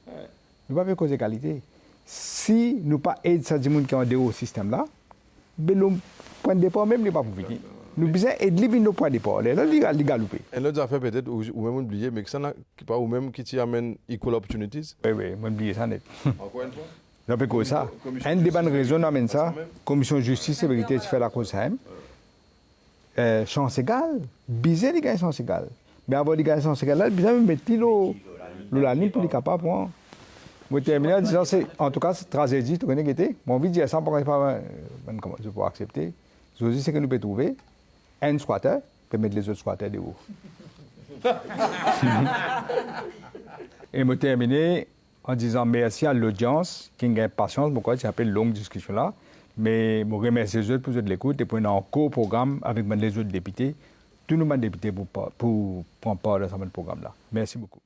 Nous ne pouvons pas cause égalité. Si nous ne pas aider ces gens qui ont des hauts systèmes là, le point de départ même n'est pas pour finir. Nous devons aider nos points de départ. Là, ils galopent. Et l'autre affaire peut-être, ou même oublier, mais que ça n'a pas ou même qui t'y amène equal opportunities. Oui, moi oublier ça net. Encore une fois. C'est peu comme ça. Un des bonnes raisons amène ça. Commission justice et vérité, tu fais la cause ça. Chance égale, bizarre les gars chance égale. Mais avoir des gars chance égale là, bizarre mettre la ligne pour les capables. Je termine en disant, en tout cas, cette tragédie, tu connais qui mon envie de dire ça, comment je peux accepter. Je dis, c'est que nous pouvons trouver un squatter, puis mettre les autres squatters de haut. Et je terminer en disant merci à l'audience qui a patience, pourquoi c'est un peu une longue discussion là. Mais je remercie les autres pour l'écoute et pour un co-programme avec les autres députés, tous nos députés pour prendre part dans ce programme là. Merci beaucoup.